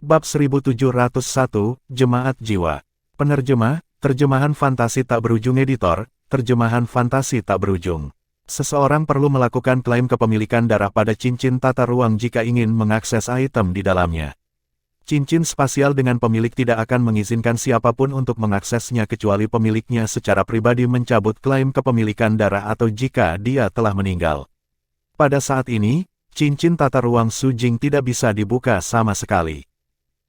Bab 1701, Jemaat Jiwa. Penerjemah, terjemahan fantasi tak berujung editor, terjemahan fantasi tak berujung. Seseorang perlu melakukan klaim kepemilikan darah pada cincin tata ruang jika ingin mengakses item di dalamnya. Cincin spasial dengan pemilik tidak akan mengizinkan siapapun untuk mengaksesnya kecuali pemiliknya secara pribadi mencabut klaim kepemilikan darah atau jika dia telah meninggal. Pada saat ini, cincin tata ruang Su Jing tidak bisa dibuka sama sekali.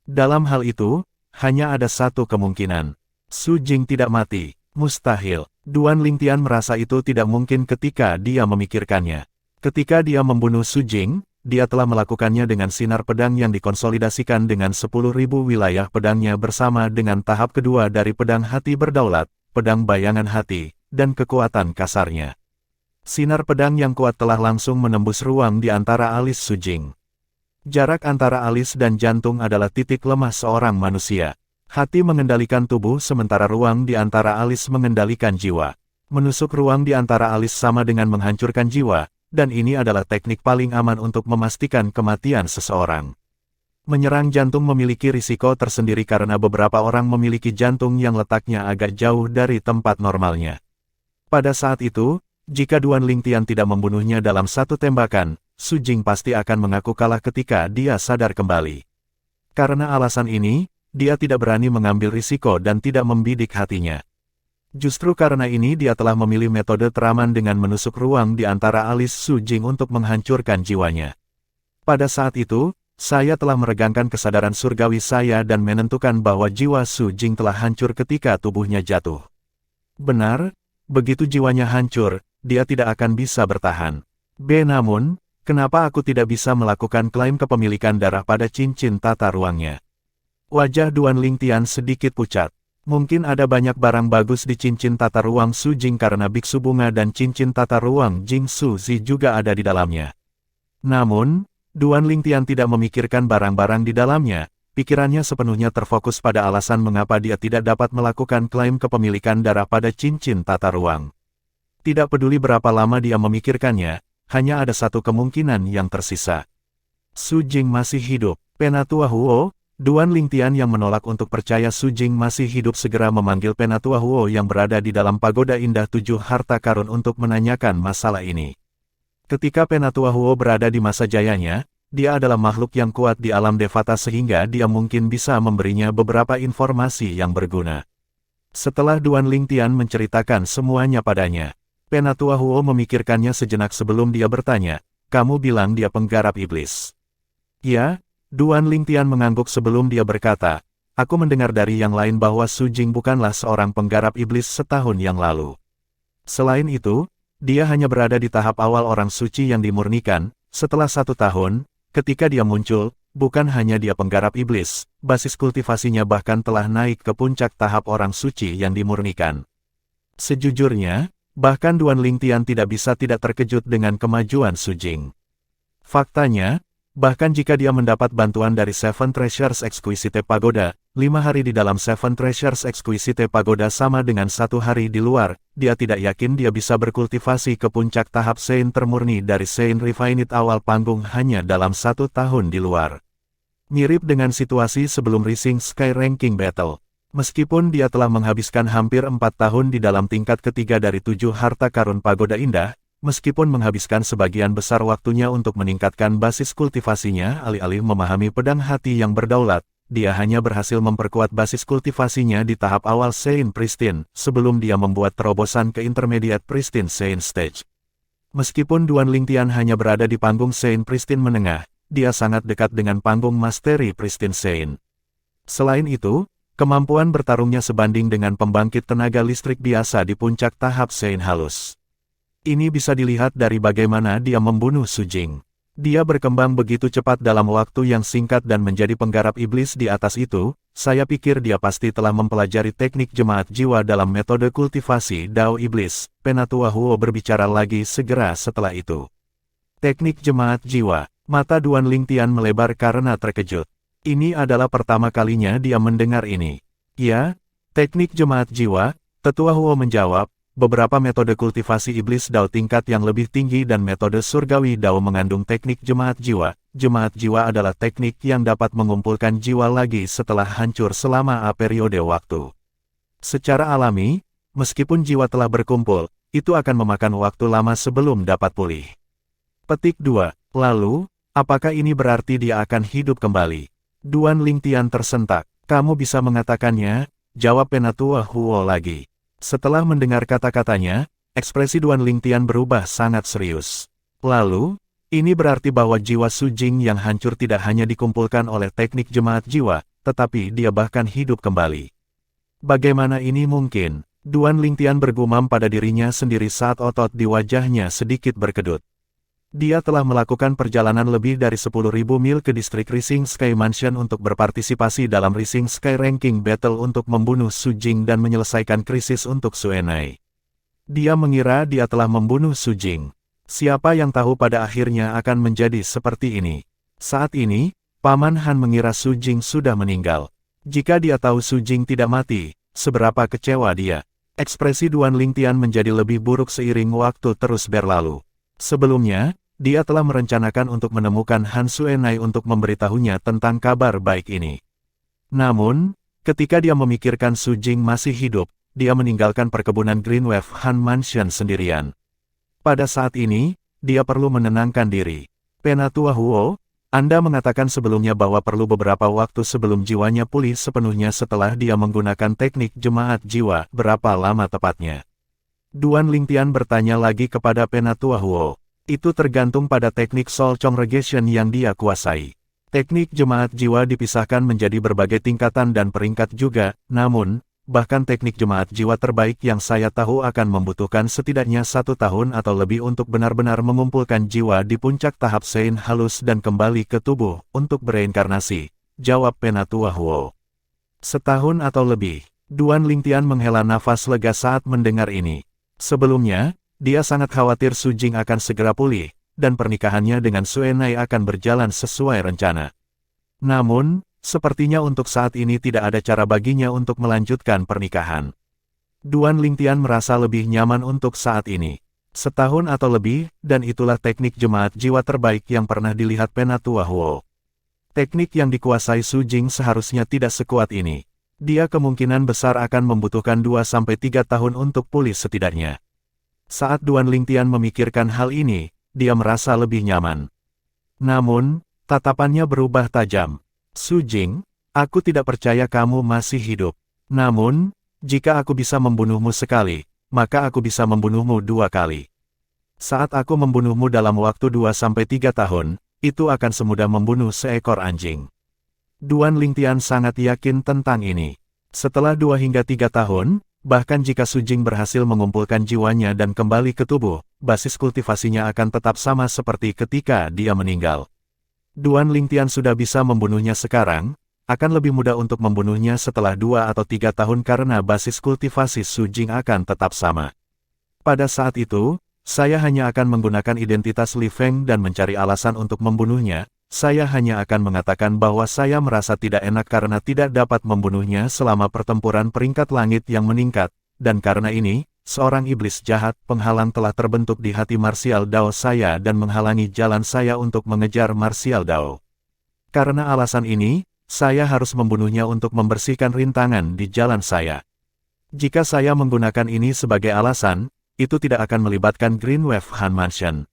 Dalam hal itu, hanya ada satu kemungkinan. Su Jing tidak mati. Mustahil. Duan Lingtian merasa itu tidak mungkin ketika dia memikirkannya. Ketika dia membunuh Su Jing, dia telah melakukannya dengan sinar pedang yang dikonsolidasikan dengan 10.000 wilayah pedangnya bersama dengan tahap kedua dari pedang hati berdaulat, pedang bayangan hati, dan kekuatan kasarnya. Sinar pedang yang kuat telah langsung menembus ruang di antara alis Su Jing. Jarak antara alis dan jantung adalah titik lemah seorang manusia. Hati mengendalikan tubuh sementara ruang di antara alis mengendalikan jiwa. Menusuk ruang di antara alis sama dengan menghancurkan jiwa, dan ini adalah teknik paling aman untuk memastikan kematian seseorang. Menyerang jantung memiliki risiko tersendiri karena beberapa orang memiliki jantung yang letaknya agak jauh dari tempat normalnya. Pada saat itu, jika Duan Lingtian tidak membunuhnya dalam satu tembakan, Su Jing pasti akan mengaku kalah ketika dia sadar kembali. Karena alasan ini, dia tidak berani mengambil risiko dan tidak membidik hatinya. Justru karena ini dia telah memilih metode teraman dengan menusuk ruang di antara alis Su Jing untuk menghancurkan jiwanya. Pada saat itu, saya telah meregangkan kesadaran surgawi saya dan menentukan bahwa jiwa Su Jing telah hancur ketika tubuhnya jatuh. Benar, begitu jiwanya hancur, dia tidak akan bisa bertahan. Namun, kenapa aku tidak bisa melakukan klaim kepemilikan darah pada cincin tata ruangnya? Wajah Duan Lingtian sedikit pucat. Mungkin ada banyak barang bagus di cincin tata ruang Su Jing karena biksu bunga dan cincin tata ruang Jing Su Zi juga ada di dalamnya. Namun, Duan Lingtian tidak memikirkan barang-barang di dalamnya, pikirannya sepenuhnya terfokus pada alasan mengapa dia tidak dapat melakukan klaim kepemilikan darah pada cincin tata ruang. Tidak peduli berapa lama dia memikirkannya, hanya ada satu kemungkinan yang tersisa. Su Jing masih hidup. Penatua Huo, Duan Lingtian yang menolak untuk percaya Su Jing masih hidup segera memanggil Penatua Huo yang berada di dalam pagoda indah 7 harta karun untuk menanyakan masalah ini. Ketika Penatua Huo berada di masa jayanya, dia adalah makhluk yang kuat di alam Devata sehingga dia mungkin bisa memberinya beberapa informasi yang berguna. Setelah Duan Lingtian menceritakan semuanya padanya, Penatua Huo memikirkannya sejenak sebelum dia bertanya, "Kamu bilang dia penggarap iblis?" "Ya." Duan Lingtian mengangguk sebelum dia berkata, "Aku mendengar dari yang lain bahwa Su Jing bukanlah seorang penggarap iblis setahun yang lalu. Selain itu, dia hanya berada di tahap awal orang suci yang dimurnikan. Setelah 1 tahun, ketika dia muncul, bukan hanya dia penggarap iblis, basis kultivasinya bahkan telah naik ke puncak tahap orang suci yang dimurnikan." Sejujurnya, bahkan Duan Lingtian tidak bisa tidak terkejut dengan kemajuan Su Jing. Faktanya, bahkan jika dia mendapat bantuan dari Seven Treasures Exquisite Pagoda, 5 hari di dalam Seven Treasures Exquisite Pagoda sama dengan 1 hari di luar, dia tidak yakin dia bisa berkultivasi ke puncak tahap Saint termurni dari Saint Refined awal panggung hanya dalam 1 tahun di luar. Mirip dengan situasi sebelum Rising Sky Ranking Battle. Meskipun dia telah menghabiskan hampir 4 tahun di dalam tingkat ketiga dari 7 harta karun Pagoda Indah, meskipun menghabiskan sebagian besar waktunya untuk meningkatkan basis kultivasinya alih-alih memahami pedang hati yang berdaulat, dia hanya berhasil memperkuat basis kultivasinya di tahap awal Saint Pristine, sebelum dia membuat terobosan ke Intermediate Pristine Saint Stage. Meskipun Duan Lingtian hanya berada di panggung Saint Pristine menengah, dia sangat dekat dengan panggung Mastery Pristine Saint. Selain itu, kemampuan bertarungnya sebanding dengan pembangkit tenaga listrik biasa di puncak tahap Saint halus. Ini bisa dilihat dari bagaimana dia membunuh Su Jing. Dia berkembang begitu cepat dalam waktu yang singkat dan menjadi penggarap iblis di atas itu, saya pikir dia pasti telah mempelajari teknik jemaat jiwa dalam metode kultivasi Dao Iblis. Penatua Huo berbicara lagi segera setelah itu. Teknik jemaat jiwa. Mata Duan Lingtian melebar karena terkejut. Ini adalah pertama kalinya dia mendengar ini. Ya, teknik jemaat jiwa, Tetua Huo menjawab. beberapa metode kultivasi iblis Dao tingkat yang lebih tinggi dan metode surgawi Dao mengandung teknik jemaat jiwa. Jemaat jiwa adalah teknik yang dapat mengumpulkan jiwa lagi setelah hancur selama periode waktu. Secara alami, meskipun jiwa telah berkumpul, itu akan memakan waktu lama sebelum dapat pulih. Petik 2. Lalu, apakah ini berarti dia akan hidup kembali? Duan Lingtian tersentak. Kamu bisa mengatakannya, jawab Penatua Huo lagi. Setelah mendengar kata-katanya, ekspresi Duan Lingtian berubah sangat serius. Lalu, ini berarti bahwa jiwa Su Jing yang hancur tidak hanya dikumpulkan oleh teknik jemaat jiwa, tetapi dia bahkan hidup kembali. Bagaimana ini mungkin? Duan Lingtian bergumam pada dirinya sendiri saat otot di wajahnya sedikit berkedut. Dia telah melakukan perjalanan lebih dari 10.000 mil ke distrik Rising Sky Mansion untuk berpartisipasi dalam Rising Sky Ranking Battle untuk membunuh Su Jing dan menyelesaikan krisis untuk Su Enai. Dia mengira dia telah membunuh Su Jing. Siapa yang tahu pada akhirnya akan menjadi seperti ini. Saat ini, Paman Han mengira Su Jing sudah meninggal. Jika dia tahu Su Jing tidak mati, seberapa kecewa dia. Ekspresi Duan Lingtian menjadi lebih buruk seiring waktu terus berlalu. Sebelumnya, dia telah merencanakan untuk menemukan Han Su Enai untuk memberitahunya tentang kabar baik ini. Namun, ketika dia memikirkan Su Jing masih hidup, dia meninggalkan perkebunan Greenwave Han Mansion sendirian. Pada saat ini, dia perlu menenangkan diri. Penatua Huo, Anda mengatakan sebelumnya bahwa perlu beberapa waktu sebelum jiwanya pulih sepenuhnya setelah dia menggunakan teknik jemaat jiwa. Berapa lama tepatnya? Duan Lingtian bertanya lagi kepada Penatua Huo. Itu tergantung pada teknik Soul Congregation yang dia kuasai. Teknik jemaat jiwa dipisahkan menjadi berbagai tingkatan dan peringkat juga, namun, bahkan teknik jemaat jiwa terbaik yang saya tahu akan membutuhkan setidaknya 1 tahun atau lebih untuk benar-benar mengumpulkan jiwa di puncak tahap Sein halus dan kembali ke tubuh untuk bereinkarnasi, jawab Penatua Huo. 1 tahun atau lebih. Duan Lingtian menghela nafas lega saat mendengar ini. Sebelumnya, dia sangat khawatir Su Jing akan segera pulih, dan pernikahannya dengan Su Enai akan berjalan sesuai rencana. Namun, sepertinya untuk saat ini tidak ada cara baginya untuk melanjutkan pernikahan. Duan Lingtian merasa lebih nyaman untuk saat ini. 1 tahun atau lebih, dan itulah teknik jemaat jiwa terbaik yang pernah dilihat Penatua Huo. Teknik yang dikuasai Su Jing seharusnya tidak sekuat ini. Dia kemungkinan besar akan membutuhkan 2-3 tahun untuk pulih setidaknya. Saat Duan Lingtian memikirkan hal ini, dia merasa lebih nyaman. Namun, tatapannya berubah tajam. Su Jing, aku tidak percaya kamu masih hidup. Namun, jika aku bisa membunuhmu sekali, maka aku bisa membunuhmu 2 kali. Saat aku membunuhmu dalam waktu 2-3 tahun, itu akan semudah membunuh seekor anjing. Duan Lingtian sangat yakin tentang ini. Setelah 2-3 tahun, bahkan jika Su Jing berhasil mengumpulkan jiwanya dan kembali ke tubuh, basis kultivasinya akan tetap sama seperti ketika dia meninggal. Duan Lingtian sudah bisa membunuhnya sekarang, akan lebih mudah untuk membunuhnya setelah 2 atau 3 tahun karena basis kultivasi Su Jing akan tetap sama. Pada saat itu, saya hanya akan menggunakan identitas Li Feng dan mencari alasan untuk membunuhnya. Saya hanya akan mengatakan bahwa saya merasa tidak enak karena tidak dapat membunuhnya selama pertempuran peringkat langit yang meningkat, dan karena ini, seorang iblis jahat penghalang telah terbentuk di hati martial Dao saya dan menghalangi jalan saya untuk mengejar martial Dao. Karena alasan ini, saya harus membunuhnya untuk membersihkan rintangan di jalan saya. Jika saya menggunakan ini sebagai alasan, itu tidak akan melibatkan Greenwave Han Mansion.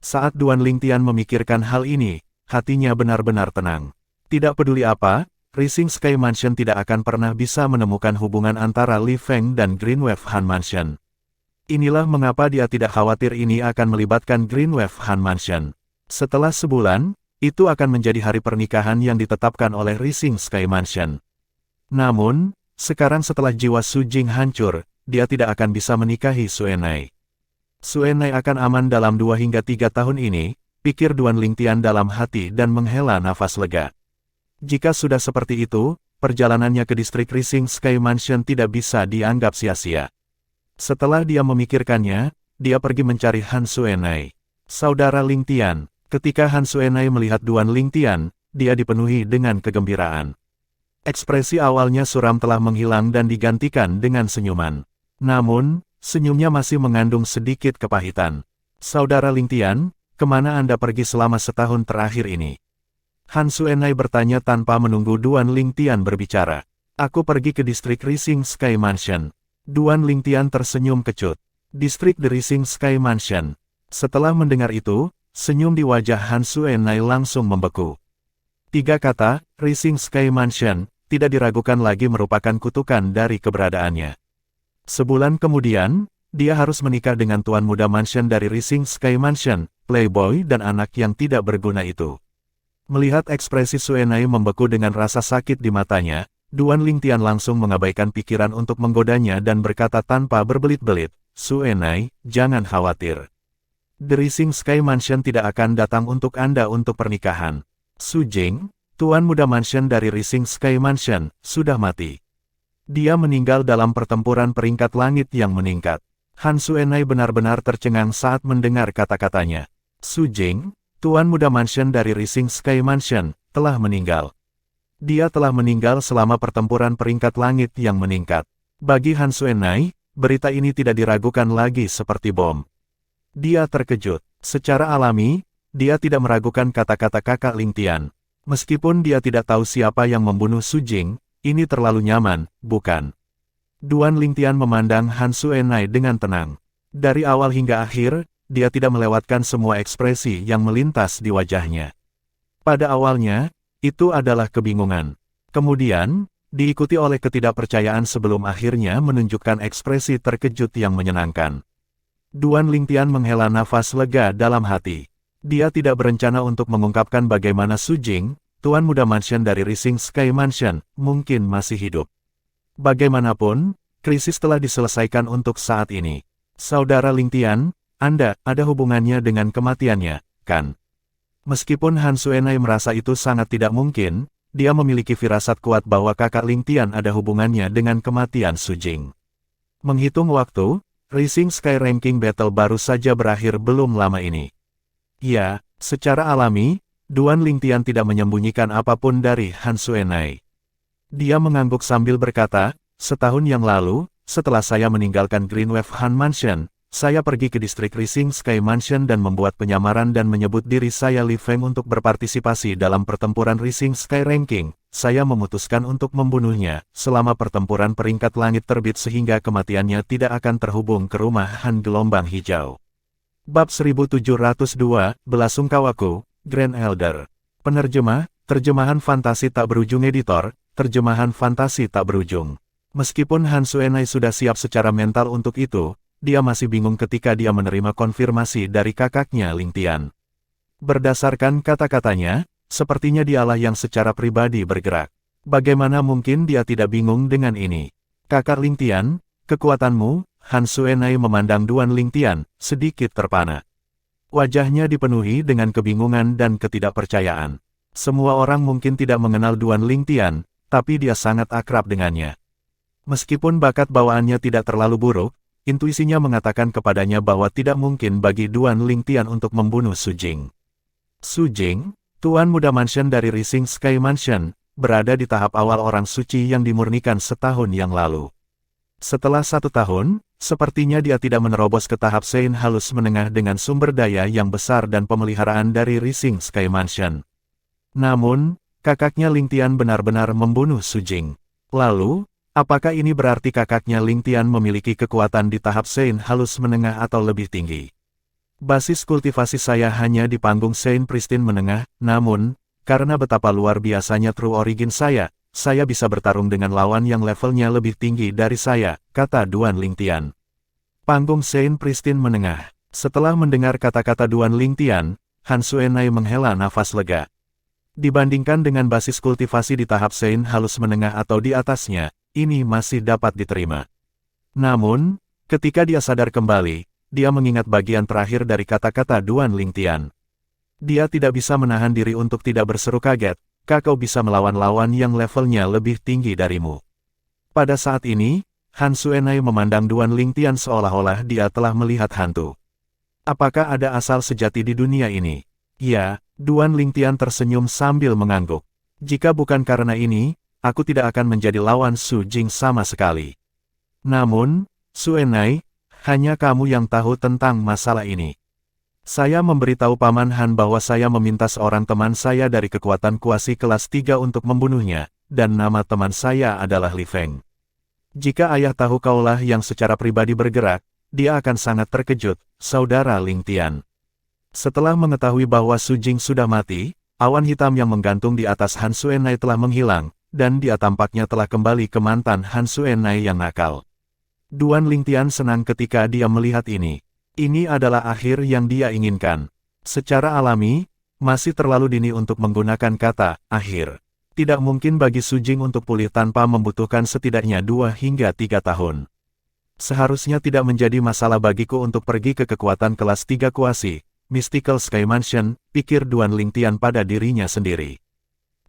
Saat Duan Lingtian memikirkan hal ini, hatinya benar-benar tenang. Tidak peduli apa, Rising Sky Mansion tidak akan pernah bisa menemukan hubungan antara Li Feng dan Greenwave Han Mansion. Inilah mengapa dia tidak khawatir ini akan melibatkan Greenwave Han Mansion. Setelah sebulan, itu akan menjadi hari pernikahan yang ditetapkan oleh Rising Sky Mansion. Namun, sekarang setelah jiwa Su Jing hancur, dia tidak akan bisa menikahi Su Enai. Su Enai akan aman dalam 2-3 tahun ini, pikir Duan Lingtian dalam hati dan menghela nafas lega. Jika sudah seperti itu, perjalanannya ke distrik Rising Sky Mansion tidak bisa dianggap sia-sia. Setelah dia memikirkannya, dia pergi mencari Han Su Enai. Saudara Lingtian, ketika Han Su Enai melihat Duan Lingtian, dia dipenuhi dengan kegembiraan. Ekspresi awalnya suram telah menghilang dan digantikan dengan senyuman. Namun, senyumnya masih mengandung sedikit kepahitan. Saudara Lingtian, kemana Anda pergi selama setahun terakhir ini? Han Suenai bertanya tanpa menunggu Duan Lingtian berbicara. Aku pergi ke distrik Rising Sky Mansion. Duan Lingtian tersenyum kecut. Distrik The Rising Sky Mansion. Setelah mendengar itu, senyum di wajah Han Suenai langsung membeku. 3 kata, Rising Sky Mansion, tidak diragukan lagi merupakan kutukan dari keberadaannya. Sebulan kemudian, dia harus menikah dengan tuan muda mansion dari Rising Sky Mansion, playboy dan anak yang tidak berguna itu. Melihat ekspresi Suenai membeku dengan rasa sakit di matanya, Duan Lingtian langsung mengabaikan pikiran untuk menggodanya dan berkata tanpa berbelit-belit, Suenai, jangan khawatir. The Rising Sky Mansion tidak akan datang untuk Anda untuk pernikahan. Su Jing, tuan muda mansion dari Rising Sky Mansion, sudah mati. Dia meninggal dalam pertempuran peringkat langit yang meningkat. Han Suenai benar-benar tercengang saat mendengar kata-katanya. Su Jing, tuan muda mansion dari Rising Sky Mansion, telah meninggal. Dia telah meninggal selama pertempuran peringkat langit yang meningkat. Bagi Han Suenai, berita ini tidak diragukan lagi seperti bom. Dia terkejut. Secara alami, dia tidak meragukan kata-kata kakak Lingtian. Meskipun dia tidak tahu siapa yang membunuh Su Jing, ini terlalu nyaman, bukan? Duan Lingtian memandang Han Suenai dengan tenang. Dari awal hingga akhir, dia tidak melewatkan semua ekspresi yang melintas di wajahnya. Pada awalnya, itu adalah kebingungan. Kemudian, diikuti oleh ketidakpercayaan sebelum akhirnya menunjukkan ekspresi terkejut yang menyenangkan. Duan Lingtian menghela nafas lega dalam hati. Dia tidak berencana untuk mengungkapkan bagaimana Su Jing, tuan muda mansion dari Rising Sky Mansion, mungkin masih hidup. Bagaimanapun, krisis telah diselesaikan untuk saat ini. Saudara Lingtian, Anda ada hubungannya dengan kematiannya, kan? Meskipun Han Suenai merasa itu sangat tidak mungkin, dia memiliki firasat kuat bahwa kakak Lingtian ada hubungannya dengan kematian Su Jing. Menghitung waktu, Rising Sky Ranking Battle baru saja berakhir belum lama ini. Ya, secara alami, Duan Lingtian tidak menyembunyikan apapun dari Han Suenai. Dia mengangguk sambil berkata, setahun yang lalu, setelah saya meninggalkan Greenwave Han Mansion, saya pergi ke distrik Rising Sky Mansion dan membuat penyamaran dan menyebut diri saya Li Feng untuk berpartisipasi dalam pertempuran Rising Sky Ranking. Saya memutuskan untuk membunuhnya, selama pertempuran peringkat langit terbit sehingga kematiannya tidak akan terhubung ke rumah Han Gelombang Hijau. Bab 1702, Belasungkawaku, Grand Elder. Penerjemah, terjemahan fantasi tak berujung editor, terjemahan fantasi tak berujung. Meskipun Han Suenai sudah siap secara mental untuk itu, dia masih bingung ketika dia menerima konfirmasi dari kakaknya Lingtian. Berdasarkan kata-katanya, sepertinya dialah yang secara pribadi bergerak. Bagaimana mungkin dia tidak bingung dengan ini? Kakak Lingtian, kekuatanmu, Han Suenai memandang Duan Lingtian, sedikit terpana. Wajahnya dipenuhi dengan kebingungan dan ketidakpercayaan. Semua orang mungkin tidak mengenal Duan Lingtian, tapi dia sangat akrab dengannya. Meskipun bakat bawaannya tidak terlalu buruk, intuisinya mengatakan kepadanya bahwa tidak mungkin bagi Duan Lingtian untuk membunuh Su Jing. Su Jing, tuan muda mansion dari Rising Sky Mansion, berada di tahap awal orang suci yang dimurnikan setahun yang lalu. Setelah 1 tahun, sepertinya dia tidak menerobos ke tahap Sein halus menengah dengan sumber daya yang besar dan pemeliharaan dari Rising Sky Mansion. Namun, kakaknya Lingtian benar-benar membunuh Su Jing. Lalu, apakah ini berarti kakaknya Lingtian memiliki kekuatan di tahap Sein halus menengah atau lebih tinggi? Basis kultivasi saya hanya di panggung Sein Pristine menengah, namun, karena betapa luar biasanya True Origin saya bisa bertarung dengan lawan yang levelnya lebih tinggi dari saya, kata Duan Lingtian. Panggung Sein Pristine menengah. Setelah mendengar kata-kata Duan Lingtian, Han Suenai menghela nafas lega. Dibandingkan dengan basis kultivasi di tahap Sein halus menengah atau di atasnya, ini masih dapat diterima. Namun, ketika dia sadar kembali, dia mengingat bagian terakhir dari kata-kata Duan Lingtian. Dia tidak bisa menahan diri untuk tidak berseru kaget, kau bisa melawan lawan yang levelnya lebih tinggi darimu. Pada saat ini, Han Suenai memandang Duan Lingtian seolah-olah dia telah melihat hantu. Apakah ada asal sejati di dunia ini? Ya, Duan Lingtian tersenyum sambil mengangguk. Jika bukan karena ini, aku tidak akan menjadi lawan Su Jing sama sekali. Namun, Suenai, Hanya kamu yang tahu tentang masalah ini. Saya memberitahu Paman Han bahwa saya meminta seorang teman saya dari kekuatan kuasi kelas 3 untuk membunuhnya, dan nama teman saya adalah Li Feng. Jika ayah tahu kaulah yang secara pribadi bergerak, dia akan sangat terkejut, Saudara Ling Tian. Setelah mengetahui bahwa Su Jing sudah mati, awan hitam yang menggantung di atas Han Xuenai telah menghilang, dan dia tampaknya telah kembali ke mantan Han Xuenai yang nakal. Duan Ling Tian senang ketika dia melihat ini. Ini adalah akhir yang dia inginkan. Secara alami, masih terlalu dini untuk menggunakan kata akhir. Tidak mungkin bagi Su Jing untuk pulih tanpa membutuhkan setidaknya 2 hingga 3 tahun. Seharusnya tidak menjadi masalah bagiku untuk pergi ke kekuatan kelas 3 kuasi, Mystical Sky Mansion, pikir Duan Ling Tian pada dirinya sendiri.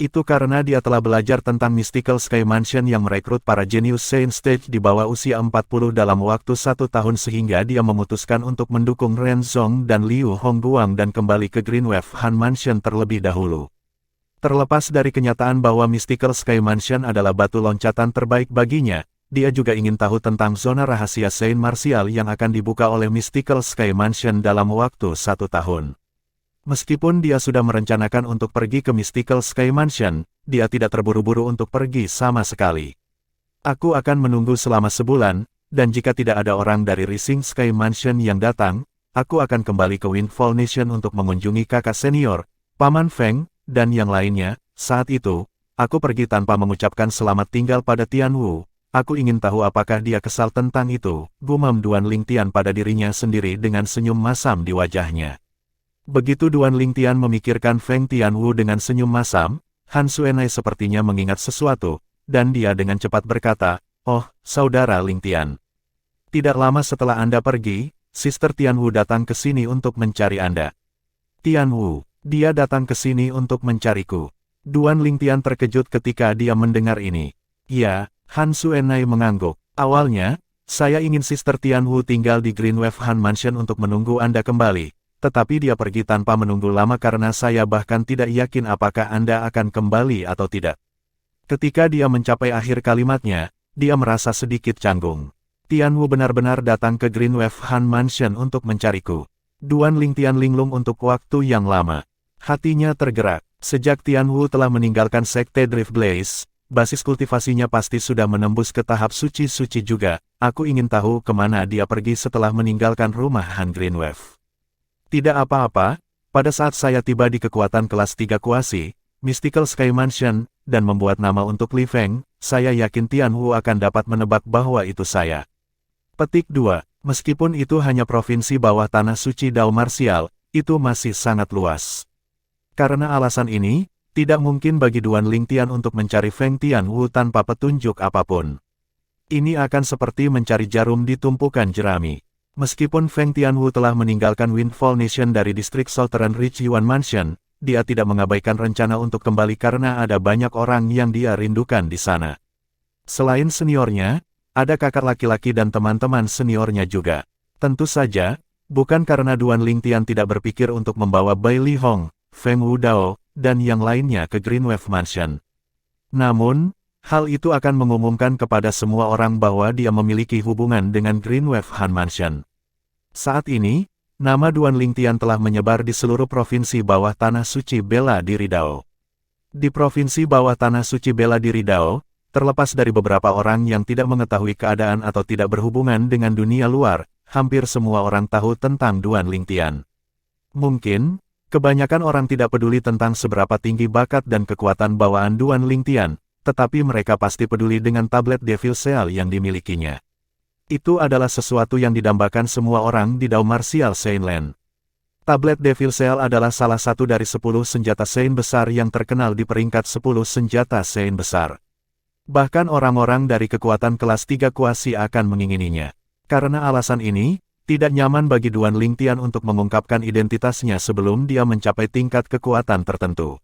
Itu karena dia telah belajar tentang Mystical Sky Mansion yang merekrut para jenius Saint Stage di bawah usia 40 dalam waktu 1 tahun sehingga dia memutuskan untuk mendukung Ren Zong dan Liu Hongguang dan kembali ke Greenwave Han Mansion terlebih dahulu. Terlepas dari kenyataan bahwa Mystical Sky Mansion adalah batu loncatan terbaik baginya, dia juga ingin tahu tentang zona rahasia Saint Martial yang akan dibuka oleh Mystical Sky Mansion dalam waktu 1 tahun. Meskipun dia sudah merencanakan untuk pergi ke Mystical Sky Mansion, dia tidak terburu-buru untuk pergi sama sekali. Aku akan menunggu selama sebulan, dan jika tidak ada orang dari Rising Sky Mansion yang datang, aku akan kembali ke Windfall Nation untuk mengunjungi kakak senior, Paman Feng, dan yang lainnya. Saat itu, aku pergi tanpa mengucapkan selamat tinggal pada Tian Wu. Aku ingin tahu apakah dia kesal tentang itu, gumam Duan Ling Tian pada dirinya sendiri dengan senyum masam di wajahnya. Begitu Duan Ling Tian memikirkan Feng Tianwu dengan senyum masam, Han Xuenai sepertinya mengingat sesuatu, dan dia dengan cepat berkata, "Oh, Saudara Ling Tian. Tidak lama setelah Anda pergi, Sister Tianwu datang ke sini untuk mencari Anda." "Tianwu, dia datang ke sini untuk mencariku." Duan Ling Tian terkejut ketika dia mendengar ini. "Ya," Han Xuenai mengangguk. "Awalnya, saya ingin Sister Tianwu tinggal di Greenwave Han Mansion untuk menunggu Anda kembali. Tetapi dia pergi tanpa menunggu lama karena saya bahkan tidak yakin apakah Anda akan kembali atau tidak." Ketika dia mencapai akhir kalimatnya, dia merasa sedikit canggung. "Tianwu benar-benar datang ke Greenwave Han Mansion untuk mencariku." Duan Ling Tian linglung untuk waktu yang lama. Hatinya tergerak. Sejak Tianwu telah meninggalkan Sekte Drift Blaze, basis kultivasinya pasti sudah menembus ke tahap suci-suci juga. Aku ingin tahu kemana dia pergi setelah meninggalkan rumah Han Greenwave. Tidak apa-apa, pada saat saya tiba di kekuatan kelas 3 kuasi, Mystical Sky Mansion, dan membuat nama untuk Li Feng, saya yakin Tianwu akan dapat menebak bahwa itu saya. Petik 2. Meskipun itu hanya provinsi bawah tanah suci Dao Martial, itu masih sangat luas. Karena alasan ini, tidak mungkin bagi Duan Ling Tian untuk mencari Feng Tianwu tanpa petunjuk apapun. Ini akan seperti mencari jarum di tumpukan jerami. Meskipun Feng Tianwu telah meninggalkan Windfall Nation dari distrik Southern Ridge Yuan Mansion, dia tidak mengabaikan rencana untuk kembali karena ada banyak orang yang dia rindukan di sana. Selain seniornya, ada kakak laki-laki dan teman-teman seniornya juga. Tentu saja, bukan karena Duan Ling Tian tidak berpikir untuk membawa Bai Li Hong, Feng Wudao, dan yang lainnya ke Greenwave Mansion. Namun, hal itu akan mengumumkan kepada semua orang bahwa dia memiliki hubungan dengan Greenwave Han Mansion. Saat ini, nama Duan Ling Tian telah menyebar di seluruh provinsi bawah tanah suci Bela Diri Dao. Di provinsi bawah tanah suci Bela Diri Dao, terlepas dari beberapa orang yang tidak mengetahui keadaan atau tidak berhubungan dengan dunia luar, hampir semua orang tahu tentang Duan Ling Tian. Mungkin, kebanyakan orang tidak peduli tentang seberapa tinggi bakat dan kekuatan bawaan Duan Ling Tian, tetapi mereka pasti peduli dengan tablet Devil Seal yang dimilikinya. Itu adalah sesuatu yang didambakan semua orang di Dao Martial Saintland. Tablet Devil Seal adalah salah satu dari 10 senjata Saint besar yang terkenal di peringkat 10 senjata Saint besar. Bahkan orang-orang dari kekuatan kelas 3 kuasi akan mengingininya. Karena alasan ini, tidak nyaman bagi Duan Ling Tian untuk mengungkapkan identitasnya sebelum dia mencapai tingkat kekuatan tertentu.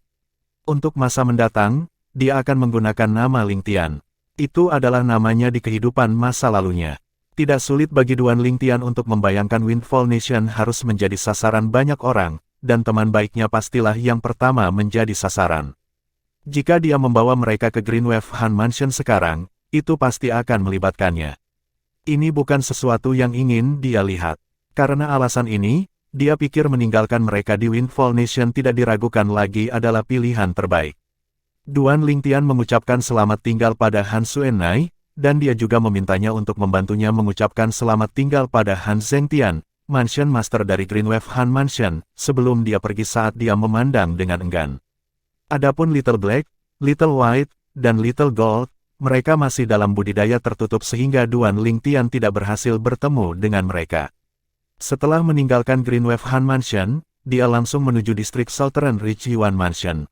Untuk masa mendatang, dia akan menggunakan nama Ling Tian. Itu adalah namanya di kehidupan masa lalunya. Tidak sulit bagi Duan Ling Tian untuk membayangkan Windfall Nation harus menjadi sasaran banyak orang, dan teman baiknya pastilah yang pertama menjadi sasaran. Jika dia membawa mereka ke Greenwave Han Mansion sekarang, itu pasti akan melibatkannya. Ini bukan sesuatu yang ingin dia lihat. Karena alasan ini, dia pikir meninggalkan mereka di Windfall Nation tidak diragukan lagi adalah pilihan terbaik. Duan Lingtian mengucapkan selamat tinggal pada Han Xuanai, dan dia juga memintanya untuk membantunya mengucapkan selamat tinggal pada Han Zhengtian, Mansion Master dari Greenwave Han Mansion, sebelum dia pergi saat dia memandang dengan enggan. Adapun Little Black, Little White, dan Little Gold, mereka masih dalam budidaya tertutup sehingga Duan Lingtian tidak berhasil bertemu dengan mereka. Setelah meninggalkan Greenwave Han Mansion, dia langsung menuju distrik Southern Ridge Yuan Mansion.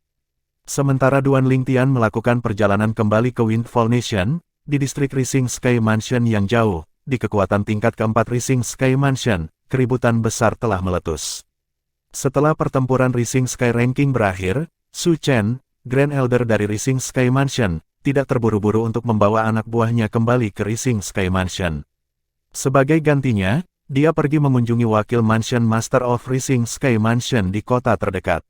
Sementara Duan Lingtian melakukan perjalanan kembali ke Windfall Nation, di distrik Rising Sky Mansion yang jauh, di kekuatan tingkat keempat Rising Sky Mansion, keributan besar telah meletus. Setelah pertempuran Rising Sky Ranking berakhir, Su Chen, Grand Elder dari Rising Sky Mansion, tidak terburu-buru untuk membawa anak buahnya kembali ke Rising Sky Mansion. Sebagai gantinya, dia pergi mengunjungi wakil Mansion Master of Rising Sky Mansion di kota terdekat.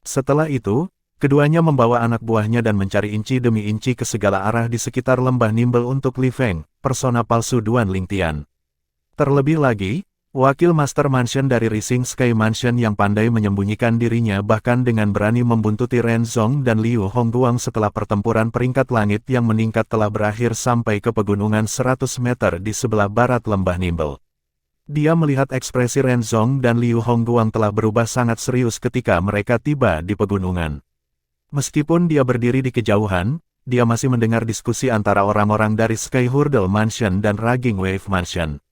Setelah itu, keduanya membawa anak buahnya dan mencari inci demi inci ke segala arah di sekitar lembah Nimble untuk Li Feng, persona palsu Duan Lingtian. Terlebih lagi, wakil Master Mansion dari Rising Sky Mansion yang pandai menyembunyikan dirinya bahkan dengan berani membuntuti Ren Zong dan Liu Hongguang setelah pertempuran peringkat langit yang meningkat telah berakhir sampai ke pegunungan 100 meter di sebelah barat lembah Nimble. Dia melihat ekspresi Ren Zong dan Liu Hongguang telah berubah sangat serius ketika mereka tiba di pegunungan. Meskipun dia berdiri di kejauhan, dia masih mendengar diskusi antara orang-orang dari Sky Hurdle Mansion dan Raging Wave Mansion.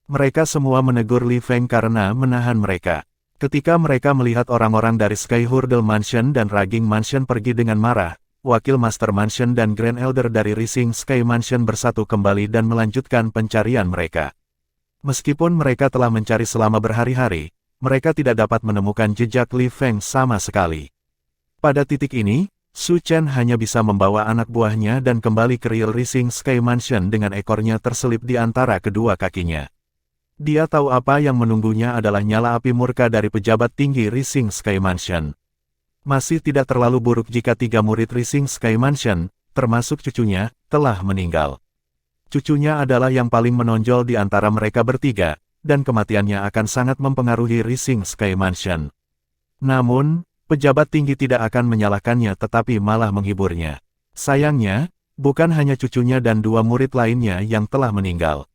Mereka semua menegur Li Feng karena menahan mereka. Ketika mereka melihat orang-orang dari Sky Hurdle Mansion dan Raging Mansion pergi dengan marah, wakil Master Mansion dan Grand Elder dari Rising Sky Mansion bersatu kembali dan melanjutkan pencarian mereka. Meskipun mereka telah mencari selama berhari-hari, mereka tidak dapat menemukan jejak Li Feng sama sekali. Pada titik ini, Su Chen hanya bisa membawa anak buahnya dan kembali ke Real Rising Sky Mansion dengan ekornya terselip di antara kedua kakinya. Dia tahu apa yang menunggunya adalah nyala api murka dari pejabat tinggi Rising Sky Mansion. Masih tidak terlalu buruk jika 3 murid Rising Sky Mansion, termasuk cucunya, telah meninggal. Cucunya adalah yang paling menonjol di antara mereka bertiga, dan kematiannya akan sangat mempengaruhi Rising Sky Mansion. Namun, pejabat tinggi tidak akan menyalahkannya tetapi malah menghiburnya. Sayangnya, bukan hanya cucunya dan 2 murid lainnya yang telah meninggal.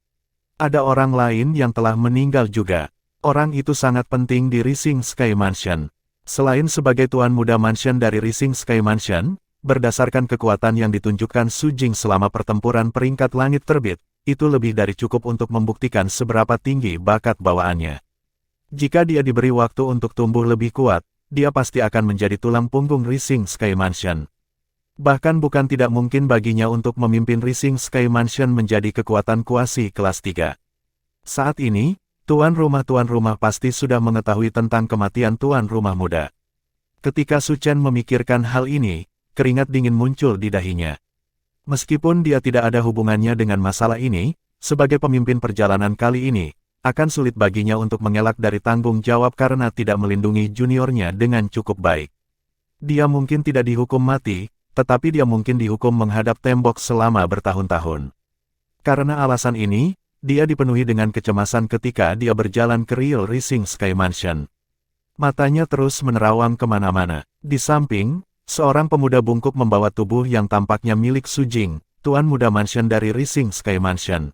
Ada orang lain yang telah meninggal juga. Orang itu sangat penting di Rising Sky Mansion. Selain sebagai tuan muda mansion dari Rising Sky Mansion, berdasarkan kekuatan yang ditunjukkan Su Jing selama pertempuran peringkat langit terbit, itu lebih dari cukup untuk membuktikan seberapa tinggi bakat bawaannya. Jika dia diberi waktu untuk tumbuh lebih kuat, dia pasti akan menjadi tulang punggung Rising Sky Mansion. Bahkan bukan tidak mungkin baginya untuk memimpin Rising Sky Mansion menjadi kekuatan kuasi kelas 3. Saat ini, tuan rumah pasti sudah mengetahui tentang kematian tuan rumah muda. Ketika Su Chen memikirkan hal ini, keringat dingin muncul di dahinya. Meskipun dia tidak ada hubungannya dengan masalah ini, sebagai pemimpin perjalanan kali ini, akan sulit baginya untuk mengelak dari tanggung jawab karena tidak melindungi juniornya dengan cukup baik. Dia mungkin tidak dihukum mati, tetapi dia mungkin dihukum menghadap tembok selama bertahun-tahun. Karena alasan ini, dia dipenuhi dengan kecemasan ketika dia berjalan ke Real Rising Sky Mansion. Matanya terus menerawang kemana-mana. Di samping, seorang pemuda bungkuk membawa tubuh yang tampaknya milik Su Jing, tuan muda mansion dari Rising Sky Mansion.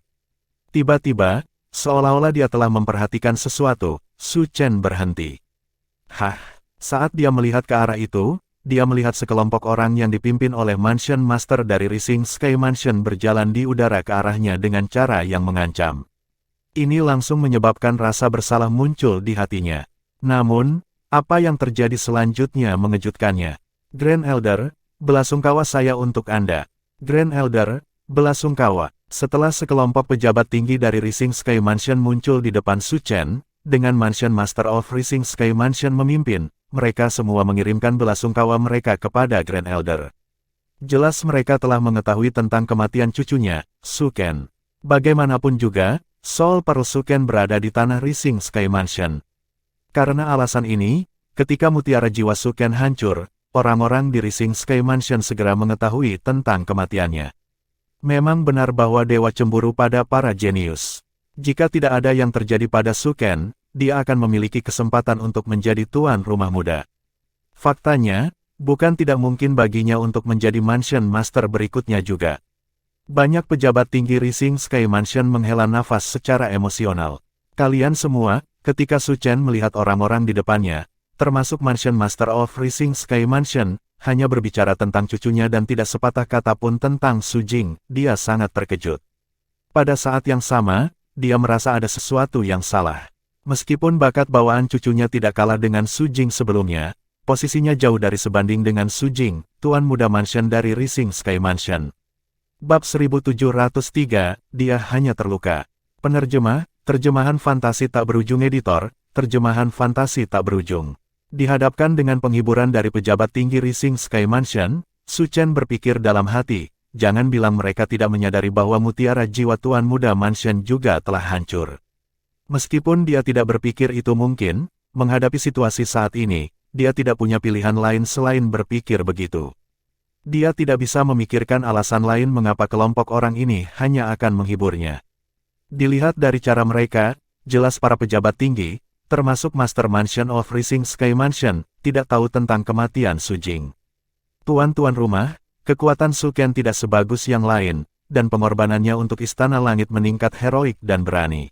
Tiba-tiba, seolah-olah dia telah memperhatikan sesuatu, Su Chen berhenti. Saat dia melihat ke arah itu, dia melihat sekelompok orang yang dipimpin oleh Mansion Master dari Rising Sky Mansion berjalan di udara ke arahnya dengan cara yang mengancam. Ini langsung menyebabkan rasa bersalah muncul di hatinya. Namun, apa yang terjadi selanjutnya mengejutkannya. Grand Elder, belasungkawa saya untuk Anda. Grand Elder, belasungkawa. Setelah sekelompok pejabat tinggi dari Rising Sky Mansion muncul di depan Su Chen, dengan Mansion Master of Rising Sky Mansion memimpin, mereka semua mengirimkan belasungkawa mereka kepada Grand Elder. Jelas mereka telah mengetahui tentang kematian cucunya, Su Ken. Bagaimanapun juga, Soul Pearl Su Ken berada di tanah Rising Sky Mansion. Karena alasan ini, ketika mutiara jiwa Su Ken hancur, orang-orang di Rising Sky Mansion segera mengetahui tentang kematiannya. Memang benar bahwa dewa cemburu pada para jenius. Jika tidak ada yang terjadi pada Suken, dia akan memiliki kesempatan untuk menjadi tuan rumah muda. Faktanya, bukan tidak mungkin baginya untuk menjadi Mansion Master berikutnya juga. Banyak pejabat tinggi Rising Sky Mansion menghela nafas secara emosional. Kalian semua, ketika Su Chen melihat orang-orang di depannya, termasuk Mansion Master of Rising Sky Mansion, hanya berbicara tentang cucunya dan tidak sepatah kata pun tentang Su Jing, dia sangat terkejut. Pada saat yang sama, dia merasa ada sesuatu yang salah. Meskipun bakat bawaan cucunya tidak kalah dengan Su Jing sebelumnya, posisinya jauh dari sebanding dengan Su Jing, tuan muda Mansion dari Rising Sky Mansion. Bab 1703, dia hanya terluka. Penerjemah, terjemahan fantasi tak berujung editor, terjemahan fantasi tak berujung. Dihadapkan dengan penghiburan dari pejabat tinggi Rising Sky Mansion, Su Chen berpikir dalam hati, jangan bilang mereka tidak menyadari bahwa mutiara jiwa tuan muda Mansion juga telah hancur. Meskipun dia tidak berpikir itu mungkin, menghadapi situasi saat ini, dia tidak punya pilihan lain selain berpikir begitu. Dia tidak bisa memikirkan alasan lain mengapa kelompok orang ini hanya akan menghiburnya. Dilihat dari cara mereka, jelas para pejabat tinggi, termasuk Master Mansion of Rising Sky Mansion, tidak tahu tentang kematian Su Jing. Tuan-tuan rumah, kekuatan Su Ken tidak sebagus yang lain, dan pengorbanannya untuk Istana Langit meningkat heroik dan berani.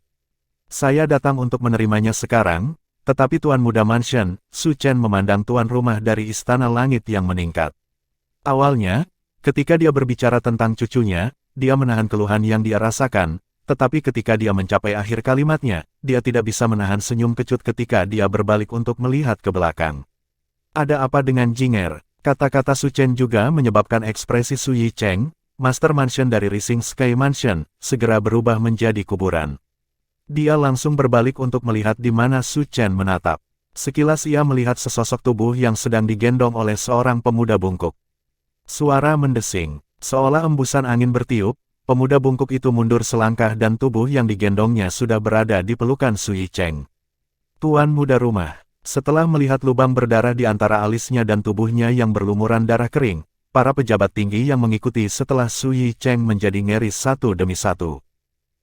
Saya datang untuk menerimanya sekarang, tetapi Tuan Muda Mansion, Su Chen memandang tuan rumah dari Istana Langit yang meningkat. Awalnya, ketika dia berbicara tentang cucunya, dia menahan keluhan yang dia rasakan, tetapi ketika dia mencapai akhir kalimatnya, dia tidak bisa menahan senyum kecut ketika dia berbalik untuk melihat ke belakang. Ada apa dengan Jinger? Kata-kata Su Chen juga menyebabkan ekspresi Su Yicheng, Master Mansion dari Rising Sky Mansion, segera berubah menjadi kuburan. Dia langsung berbalik untuk melihat di mana Su Chen menatap. Sekilas ia melihat sesosok tubuh yang sedang digendong oleh seorang pemuda bungkuk. Suara mendesing, seolah embusan angin bertiup, pemuda bungkuk itu mundur selangkah dan tubuh yang digendongnya sudah berada di pelukan Su Yicheng. Tuan muda rumah, setelah melihat lubang berdarah di antara alisnya dan tubuhnya yang berlumuran darah kering, para pejabat tinggi yang mengikuti setelah Su Yicheng menjadi ngeris satu demi satu.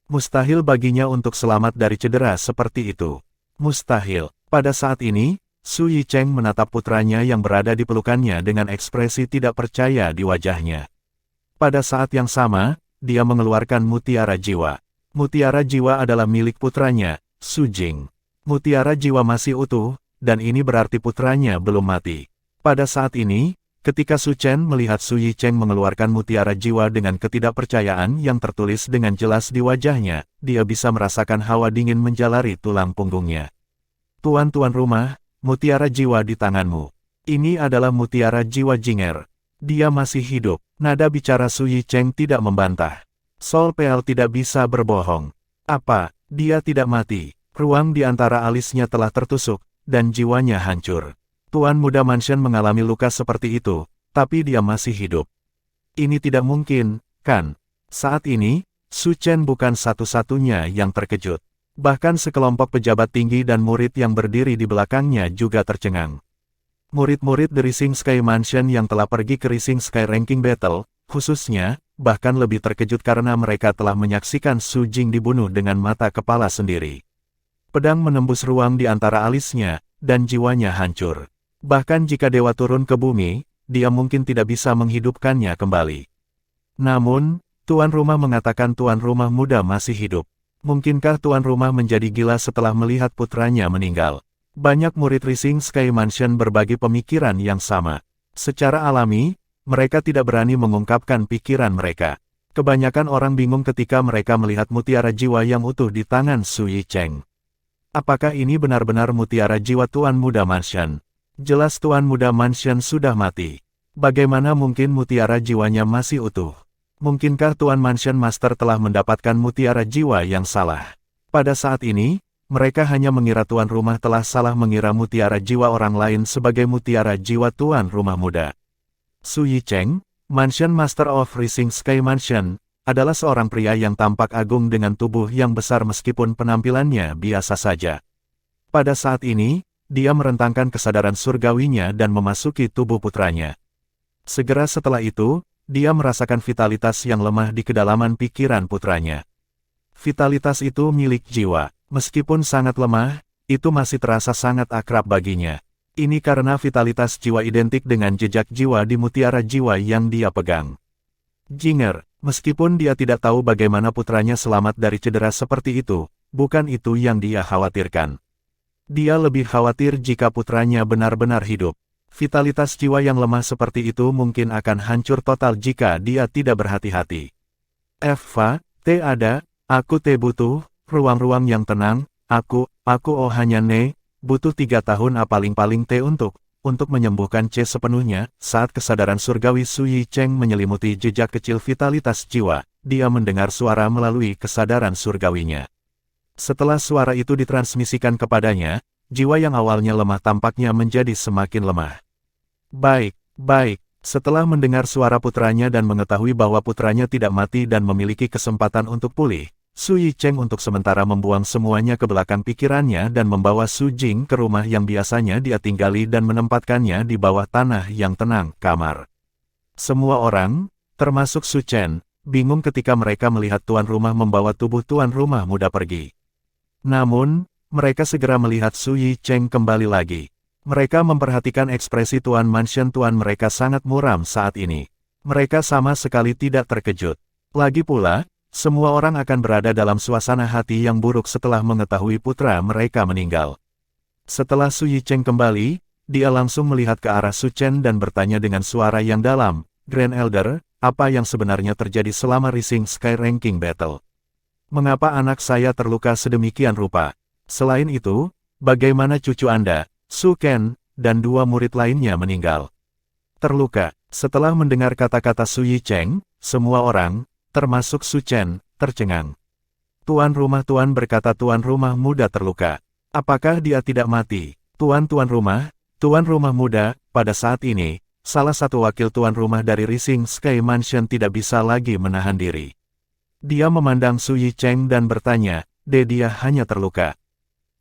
Mustahil baginya untuk selamat dari cedera seperti itu. Mustahil. Pada saat ini, Su Yicheng menatap putranya yang berada di pelukannya dengan ekspresi tidak percaya di wajahnya. Pada saat yang sama, dia mengeluarkan mutiara jiwa. Mutiara jiwa adalah milik putranya, Su Jing. Mutiara jiwa masih utuh, dan ini berarti putranya belum mati. Pada saat ini, ketika Su Chen melihat Su Yicheng mengeluarkan mutiara jiwa dengan ketidakpercayaan yang tertulis dengan jelas di wajahnya, dia bisa merasakan hawa dingin menjalari tulang punggungnya. Tuan-tuan rumah, mutiara jiwa di tanganmu. Ini adalah mutiara jiwa Jinger. Dia masih hidup. Nada bicara Su Yicheng tidak membantah. Sol Peal tidak bisa berbohong. Apa? Dia tidak mati. Ruang di antara alisnya telah tertusuk, dan jiwanya hancur. Tuan muda Mansion mengalami luka seperti itu, tapi dia masih hidup. Ini tidak mungkin, kan? Saat ini, Su Chen bukan satu-satunya yang terkejut. Bahkan sekelompok pejabat tinggi dan murid yang berdiri di belakangnya juga tercengang. Murid-murid dari Rising Sky Mansion yang telah pergi ke Rising Sky Ranking Battle, khususnya, bahkan lebih terkejut karena mereka telah menyaksikan Su Jing dibunuh dengan mata kepala sendiri. Pedang menembus ruang di antara alisnya, dan jiwanya hancur. Bahkan jika dewa turun ke bumi, dia mungkin tidak bisa menghidupkannya kembali. Namun, tuan rumah mengatakan tuan rumah muda masih hidup. Mungkinkah tuan rumah menjadi gila setelah melihat putranya meninggal? Banyak murid Rising Sky Mansion berbagi pemikiran yang sama. Secara alami, mereka tidak berani mengungkapkan pikiran mereka. Kebanyakan orang bingung ketika mereka melihat mutiara jiwa yang utuh di tangan Su Yicheng. Apakah ini benar-benar mutiara jiwa tuan muda Mansion? Jelas tuan muda Mansion sudah mati. Bagaimana mungkin mutiara jiwanya masih utuh? Mungkinkah tuan Mansion Master telah mendapatkan mutiara jiwa yang salah? Pada saat ini, mereka hanya mengira tuan rumah telah salah mengira mutiara jiwa orang lain sebagai mutiara jiwa tuan rumah muda. Su Yicheng, Mansion Master of Rising Sky Mansion, adalah seorang pria yang tampak agung dengan tubuh yang besar meskipun penampilannya biasa saja. Pada saat ini, dia merentangkan kesadaran surgawinya dan memasuki tubuh putranya. Segera setelah itu, dia merasakan vitalitas yang lemah di kedalaman pikiran putranya. Vitalitas itu milik jiwa. Meskipun sangat lemah, itu masih terasa sangat akrab baginya. Ini karena vitalitas jiwa identik dengan jejak jiwa di mutiara jiwa yang dia pegang. Jinger, meskipun dia tidak tahu bagaimana putranya selamat dari cedera seperti itu, bukan itu yang dia khawatirkan. Dia lebih khawatir jika putranya benar-benar hidup. Vitalitas jiwa yang lemah seperti itu mungkin akan hancur total jika dia tidak berhati-hati. Eva, T ada, aku T butuh, ruang-ruang yang tenang, aku hanya butuh 3 tahun paling-paling T untuk menyembuhkan C sepenuhnya. Saat kesadaran surgawi Su Yicheng menyelimuti jejak kecil vitalitas jiwa, dia mendengar suara melalui kesadaran surgawinya. Setelah suara itu ditransmisikan kepadanya, jiwa yang awalnya lemah tampaknya menjadi semakin lemah. Baik. Setelah mendengar suara putranya dan mengetahui bahwa putranya tidak mati dan memiliki kesempatan untuk pulih, Su Yicheng untuk sementara membuang semuanya ke belakang pikirannya dan membawa Su Jing ke rumah yang biasanya dia tinggali dan menempatkannya di bawah tanah yang tenang, kamar. Semua orang, termasuk Su Chen, bingung ketika mereka melihat tuan rumah membawa tubuh tuan rumah muda pergi. Namun, mereka segera melihat Su Yicheng kembali lagi. Mereka memperhatikan ekspresi tuan mansion tuan mereka sangat muram saat ini. Mereka sama sekali tidak terkejut. Lagi pula, semua orang akan berada dalam suasana hati yang buruk setelah mengetahui putra mereka meninggal. Setelah Su Yicheng kembali, dia langsung melihat ke arah Su Chen dan bertanya dengan suara yang dalam, Grand Elder, apa yang sebenarnya terjadi selama Rising Sky Ranking Battle? Mengapa anak saya terluka sedemikian rupa? Selain itu, bagaimana cucu Anda, Su Ken, dan 2 murid lainnya meninggal? Terluka. Setelah mendengar kata-kata Su Yicheng, semua orang, termasuk Su Chen, tercengang. Tuan rumah muda terluka. Apakah dia tidak mati? Tuan rumah muda, pada saat ini, salah satu wakil tuan rumah dari Rising Sky Mansion tidak bisa lagi menahan diri. Dia memandang Su Yicheng dan bertanya, dia hanya terluka.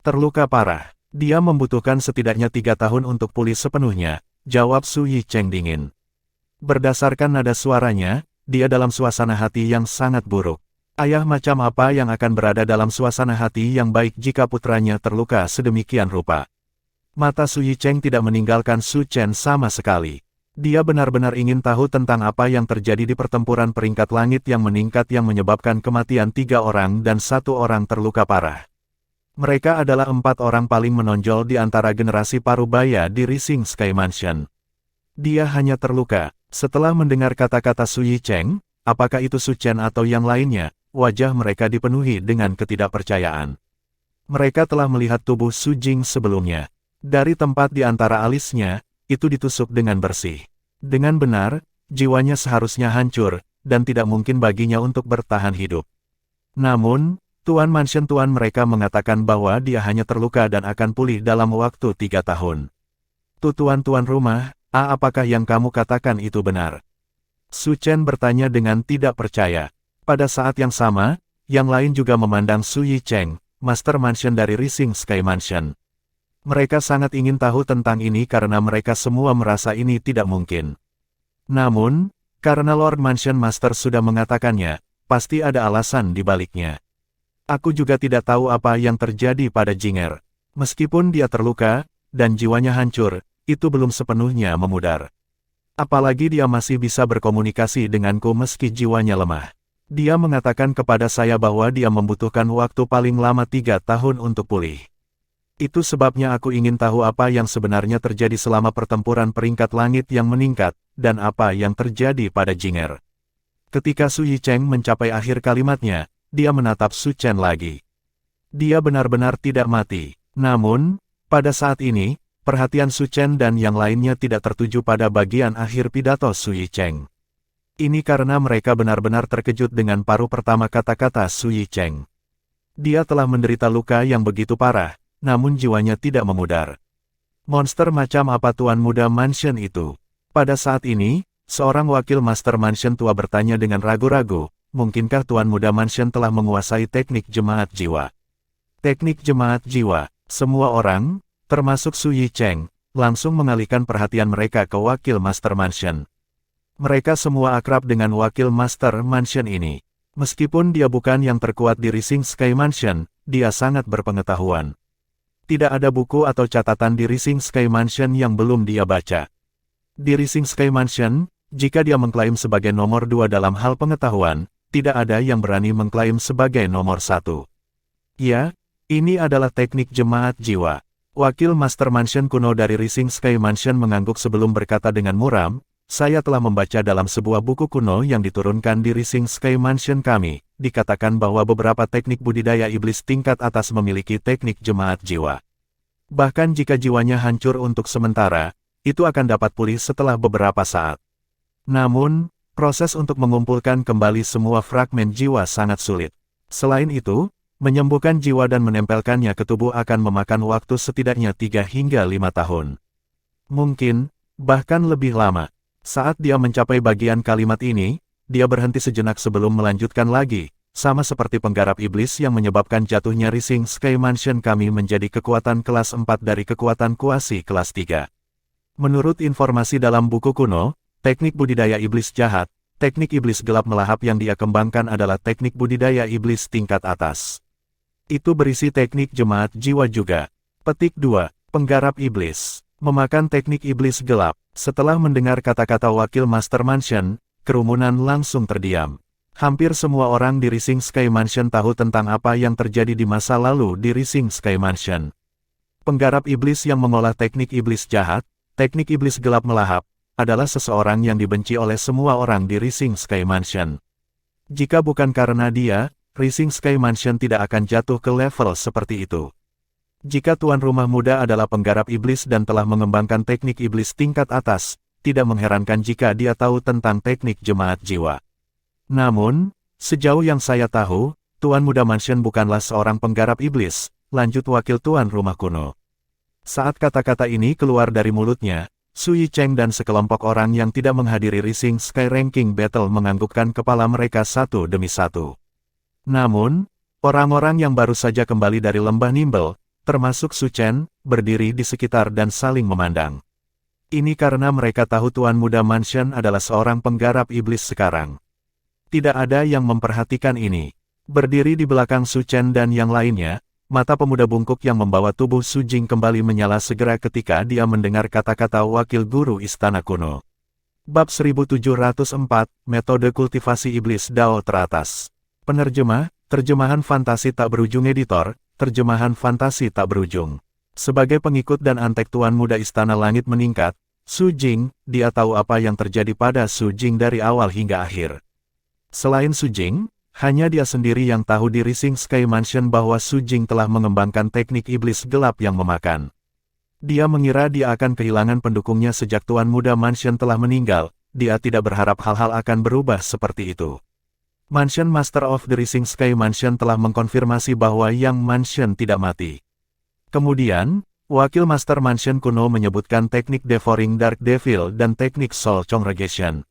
Terluka parah. Dia membutuhkan setidaknya 3 tahun untuk pulih sepenuhnya, jawab Su Yicheng dingin. Berdasarkan nada suaranya, dia dalam suasana hati yang sangat buruk. Ayah macam apa yang akan berada dalam suasana hati yang baik jika putranya terluka sedemikian rupa? Mata Su Yicheng tidak meninggalkan Su Chen sama sekali. Dia benar-benar ingin tahu tentang apa yang terjadi di pertempuran peringkat langit yang meningkat yang menyebabkan kematian 3 orang dan 1 orang terluka parah. Mereka adalah 4 orang paling menonjol di antara generasi parubaya di Rising Sky Mansion. Dia hanya terluka. Setelah mendengar kata-kata Su Yicheng, apakah itu Su Chen atau yang lainnya, wajah mereka dipenuhi dengan ketidakpercayaan. Mereka telah melihat tubuh Su Jing sebelumnya. Dari tempat di antara alisnya, itu ditusuk dengan bersih. Dengan benar, jiwanya seharusnya hancur, dan tidak mungkin baginya untuk bertahan hidup. Namun, Tuan Mansion tuan mereka mengatakan bahwa dia hanya terluka dan akan pulih dalam waktu 3 tahun. Tuan rumah, apakah yang kamu katakan itu benar? Su Chen bertanya dengan tidak percaya. Pada saat yang sama, yang lain juga memandang Su Yicheng, Master Mansion dari Rising Sky Mansion. Mereka sangat ingin tahu tentang ini karena mereka semua merasa ini tidak mungkin. Namun, karena Lord Mansion Master sudah mengatakannya, pasti ada alasan di baliknya. Aku juga tidak tahu apa yang terjadi pada Jinger. Meskipun dia terluka, dan jiwanya hancur, itu belum sepenuhnya memudar. Apalagi dia masih bisa berkomunikasi denganku meski jiwanya lemah. Dia mengatakan kepada saya bahwa dia membutuhkan waktu paling lama 3 tahun untuk pulih. Itu sebabnya aku ingin tahu apa yang sebenarnya terjadi selama pertempuran peringkat langit yang meningkat, dan apa yang terjadi pada Jinger. Ketika Su Yicheng mencapai akhir kalimatnya, dia menatap Su Chen lagi. Dia benar-benar tidak mati. Namun, pada saat ini, perhatian Su Chen dan yang lainnya tidak tertuju pada bagian akhir pidato Su Yicheng. Ini karena mereka benar-benar terkejut dengan paruh pertama kata-kata Su Yicheng. Dia telah menderita luka yang begitu parah, namun jiwanya tidak memudar. Monster macam apa Tuan Muda Mansion itu? Pada saat ini, seorang wakil Master Mansion tua bertanya dengan ragu-ragu, mungkinkah Tuan Muda Mansion telah menguasai teknik jemaat jiwa? Teknik jemaat jiwa. Semua orang, termasuk Su Yicheng, langsung mengalihkan perhatian mereka ke wakil Master Mansion. Mereka semua akrab dengan wakil Master Mansion ini. Meskipun dia bukan yang terkuat di Rising Sky Mansion, dia sangat berpengetahuan. Tidak ada buku atau catatan di Rising Sky Mansion yang belum dia baca. Di Rising Sky Mansion, jika dia mengklaim sebagai nomor 2 dalam hal pengetahuan, tidak ada yang berani mengklaim sebagai nomor 1. Ya, ini adalah teknik jemaat jiwa. Wakil Master Mansion kuno dari Rising Sky Mansion mengangguk sebelum berkata dengan muram, saya telah membaca dalam sebuah buku kuno yang diturunkan di Rising Sky Mansion kami, dikatakan bahwa beberapa teknik budidaya iblis tingkat atas memiliki teknik jemaat jiwa. Bahkan jika jiwanya hancur untuk sementara, itu akan dapat pulih setelah beberapa saat. Namun, proses untuk mengumpulkan kembali semua fragmen jiwa sangat sulit. Selain itu, menyembuhkan jiwa dan menempelkannya ke tubuh akan memakan waktu setidaknya 3 hingga 5 tahun. Mungkin, bahkan lebih lama. Saat dia mencapai bagian kalimat ini, dia berhenti sejenak sebelum melanjutkan lagi, sama seperti penggarap iblis yang menyebabkan jatuhnya Rising Sky Mansion kami menjadi kekuatan kelas 4 dari kekuatan kuasi kelas 3. Menurut informasi dalam buku kuno, teknik budidaya iblis jahat, teknik iblis gelap melahap yang dia kembangkan adalah teknik budidaya iblis tingkat atas. Itu berisi teknik jemaat jiwa juga. Petik 2. Penggarap iblis. Memakan teknik iblis gelap. Setelah mendengar kata-kata wakil Master Mansion, kerumunan langsung terdiam. Hampir semua orang di Rising Sky Mansion tahu tentang apa yang terjadi di masa lalu di Rising Sky Mansion. Penggarap iblis yang mengolah teknik iblis jahat, teknik iblis gelap melahap, adalah seseorang yang dibenci oleh semua orang di Rising Sky Mansion. Jika bukan karena dia, Rising Sky Mansion tidak akan jatuh ke level seperti itu. Jika tuan rumah muda adalah penggarap iblis dan telah mengembangkan teknik iblis tingkat atas, tidak mengherankan jika dia tahu tentang teknik jemaat jiwa. Namun, sejauh yang saya tahu, tuan muda Mansion bukanlah seorang penggarap iblis, lanjut wakil tuan rumah kuno. Saat kata-kata ini keluar dari mulutnya, Su Yicheng dan sekelompok orang yang tidak menghadiri Rising Sky Ranking Battle menganggukkan kepala mereka satu demi satu. Namun, orang-orang yang baru saja kembali dari lembah Nimble, termasuk Su Chen, berdiri di sekitar dan saling memandang. Ini karena mereka tahu tuan muda Mansion adalah seorang penggarap iblis sekarang. Tidak ada yang memperhatikan ini. Berdiri di belakang Su Chen dan yang lainnya, mata pemuda bungkuk yang membawa tubuh Su Jing kembali menyala segera ketika dia mendengar kata-kata wakil guru istana kuno. Bab 1704, Metode Kultivasi Iblis Dao Teratas. Penerjemah, Terjemahan Fantasi Tak Berujung Editor, Terjemahan Fantasi Tak Berujung. Sebagai pengikut dan antek tuan muda Istana Langit Meningkat, Su Jing, dia tahu apa yang terjadi pada Su Jing dari awal hingga akhir. Selain Su Jing, hanya dia sendiri yang tahu di Rising Sky Mansion bahwa Su Jing telah mengembangkan teknik iblis gelap yang memakan. Dia mengira dia akan kehilangan pendukungnya sejak tuan muda Mansion telah meninggal, dia tidak berharap hal-hal akan berubah seperti itu. Mansion Master of the Rising Sky Mansion telah mengkonfirmasi bahwa Yang Mansion tidak mati. Kemudian, wakil Master Mansion kuno menyebutkan teknik Devouring Dark Devil dan teknik Soul Congregation.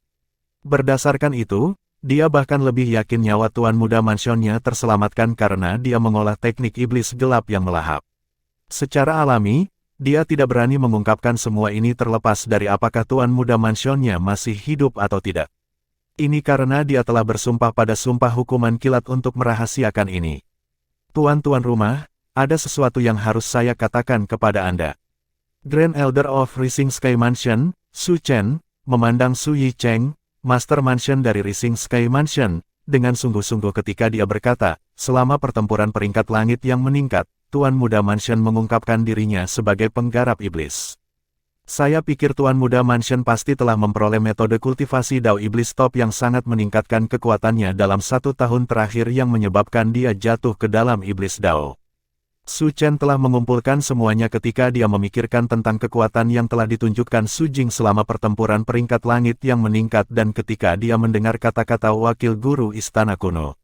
Berdasarkan itu, dia bahkan lebih yakin nyawa tuan muda Mansionnya terselamatkan karena dia mengolah teknik iblis gelap yang melahap. Secara alami, dia tidak berani mengungkapkan semua ini terlepas dari apakah tuan muda Mansionnya masih hidup atau tidak. Ini karena dia telah bersumpah pada sumpah hukuman kilat untuk merahasiakan ini. Tuan-tuan rumah, ada sesuatu yang harus saya katakan kepada Anda. Grand Elder of Rising Sky Mansion, Su Chen, memandang Su Yicheng, Master Mansion dari Rising Sky Mansion, dengan sungguh-sungguh ketika dia berkata, selama pertempuran peringkat langit yang meningkat, tuan muda Mansion mengungkapkan dirinya sebagai penggarap iblis. Saya pikir tuan muda Mansion pasti telah memperoleh metode kultivasi Dao Iblis Top yang sangat meningkatkan kekuatannya dalam 1 tahun terakhir yang menyebabkan dia jatuh ke dalam Iblis Dao. Su Chen telah mengumpulkan semuanya ketika dia memikirkan tentang kekuatan yang telah ditunjukkan Su Jing selama pertempuran peringkat langit yang meningkat dan ketika dia mendengar kata-kata wakil guru istana kuno.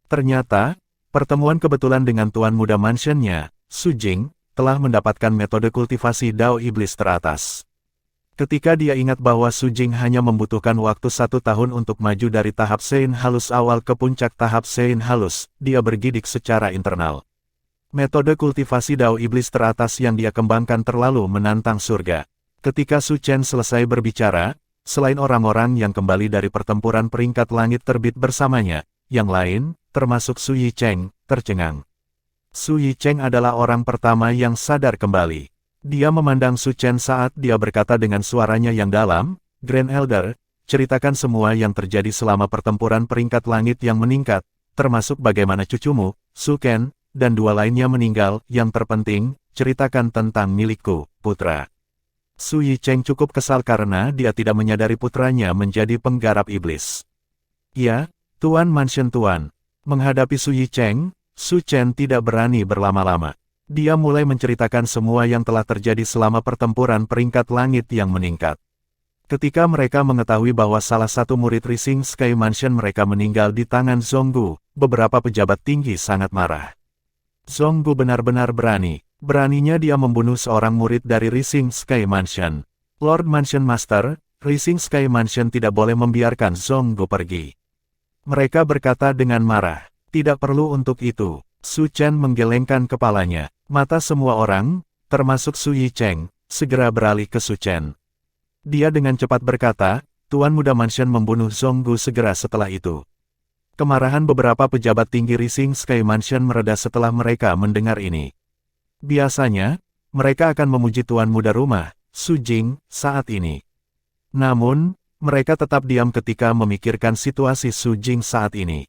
Ternyata, pertemuan kebetulan dengan tuan muda Mansionnya, Su Jing, telah mendapatkan metode kultivasi Dao Iblis teratas. Ketika dia ingat bahwa Su Jing hanya membutuhkan waktu 1 tahun untuk maju dari tahap Sein Halus awal ke puncak tahap Sein Halus, dia bergidik secara internal. Metode kultivasi Dao Iblis teratas yang dia kembangkan terlalu menantang surga. Ketika Su Chen selesai berbicara, selain orang-orang yang kembali dari pertempuran peringkat langit terbit bersamanya, yang lain, termasuk Su Yicheng, tercengang. Su Yicheng adalah orang pertama yang sadar kembali. Dia memandang Su Chen saat dia berkata dengan suaranya yang dalam, "Grand Elder, ceritakan semua yang terjadi selama pertempuran peringkat langit yang meningkat, termasuk bagaimana cucumu, Su Ken, dan dua lainnya meninggal. Yang terpenting, ceritakan tentang milikku, putra." Su Yicheng cukup kesal karena dia tidak menyadari putranya menjadi penggarap iblis. "Ya, Tuan Mansion Tuan." Menghadapi Su Yicheng, Su Chen tidak berani berlama-lama. Dia mulai menceritakan semua yang telah terjadi selama pertempuran peringkat langit yang meningkat. Ketika mereka mengetahui bahwa salah satu murid Rising Sky Mansion mereka meninggal di tangan Zhonggu, beberapa pejabat tinggi sangat marah. Zhonggu benar-benar berani. Beraninya dia membunuh seorang murid dari Rising Sky Mansion. Lord Mansion Master, Rising Sky Mansion tidak boleh membiarkan Zhonggu pergi. Mereka berkata dengan marah. Tidak perlu untuk itu. Su Chen menggelengkan kepalanya. Mata semua orang, termasuk Su Yicheng, segera beralih ke Su Chen. Dia dengan cepat berkata, "Tuan Muda Mansion membunuh Zhonggu segera setelah itu." Kemarahan beberapa pejabat tinggi Rising Sky Mansion mereda setelah mereka mendengar ini. Biasanya, mereka akan memuji Tuan Muda Rumah, Su Jing, saat ini. Namun, mereka tetap diam ketika memikirkan situasi Su Jing saat ini.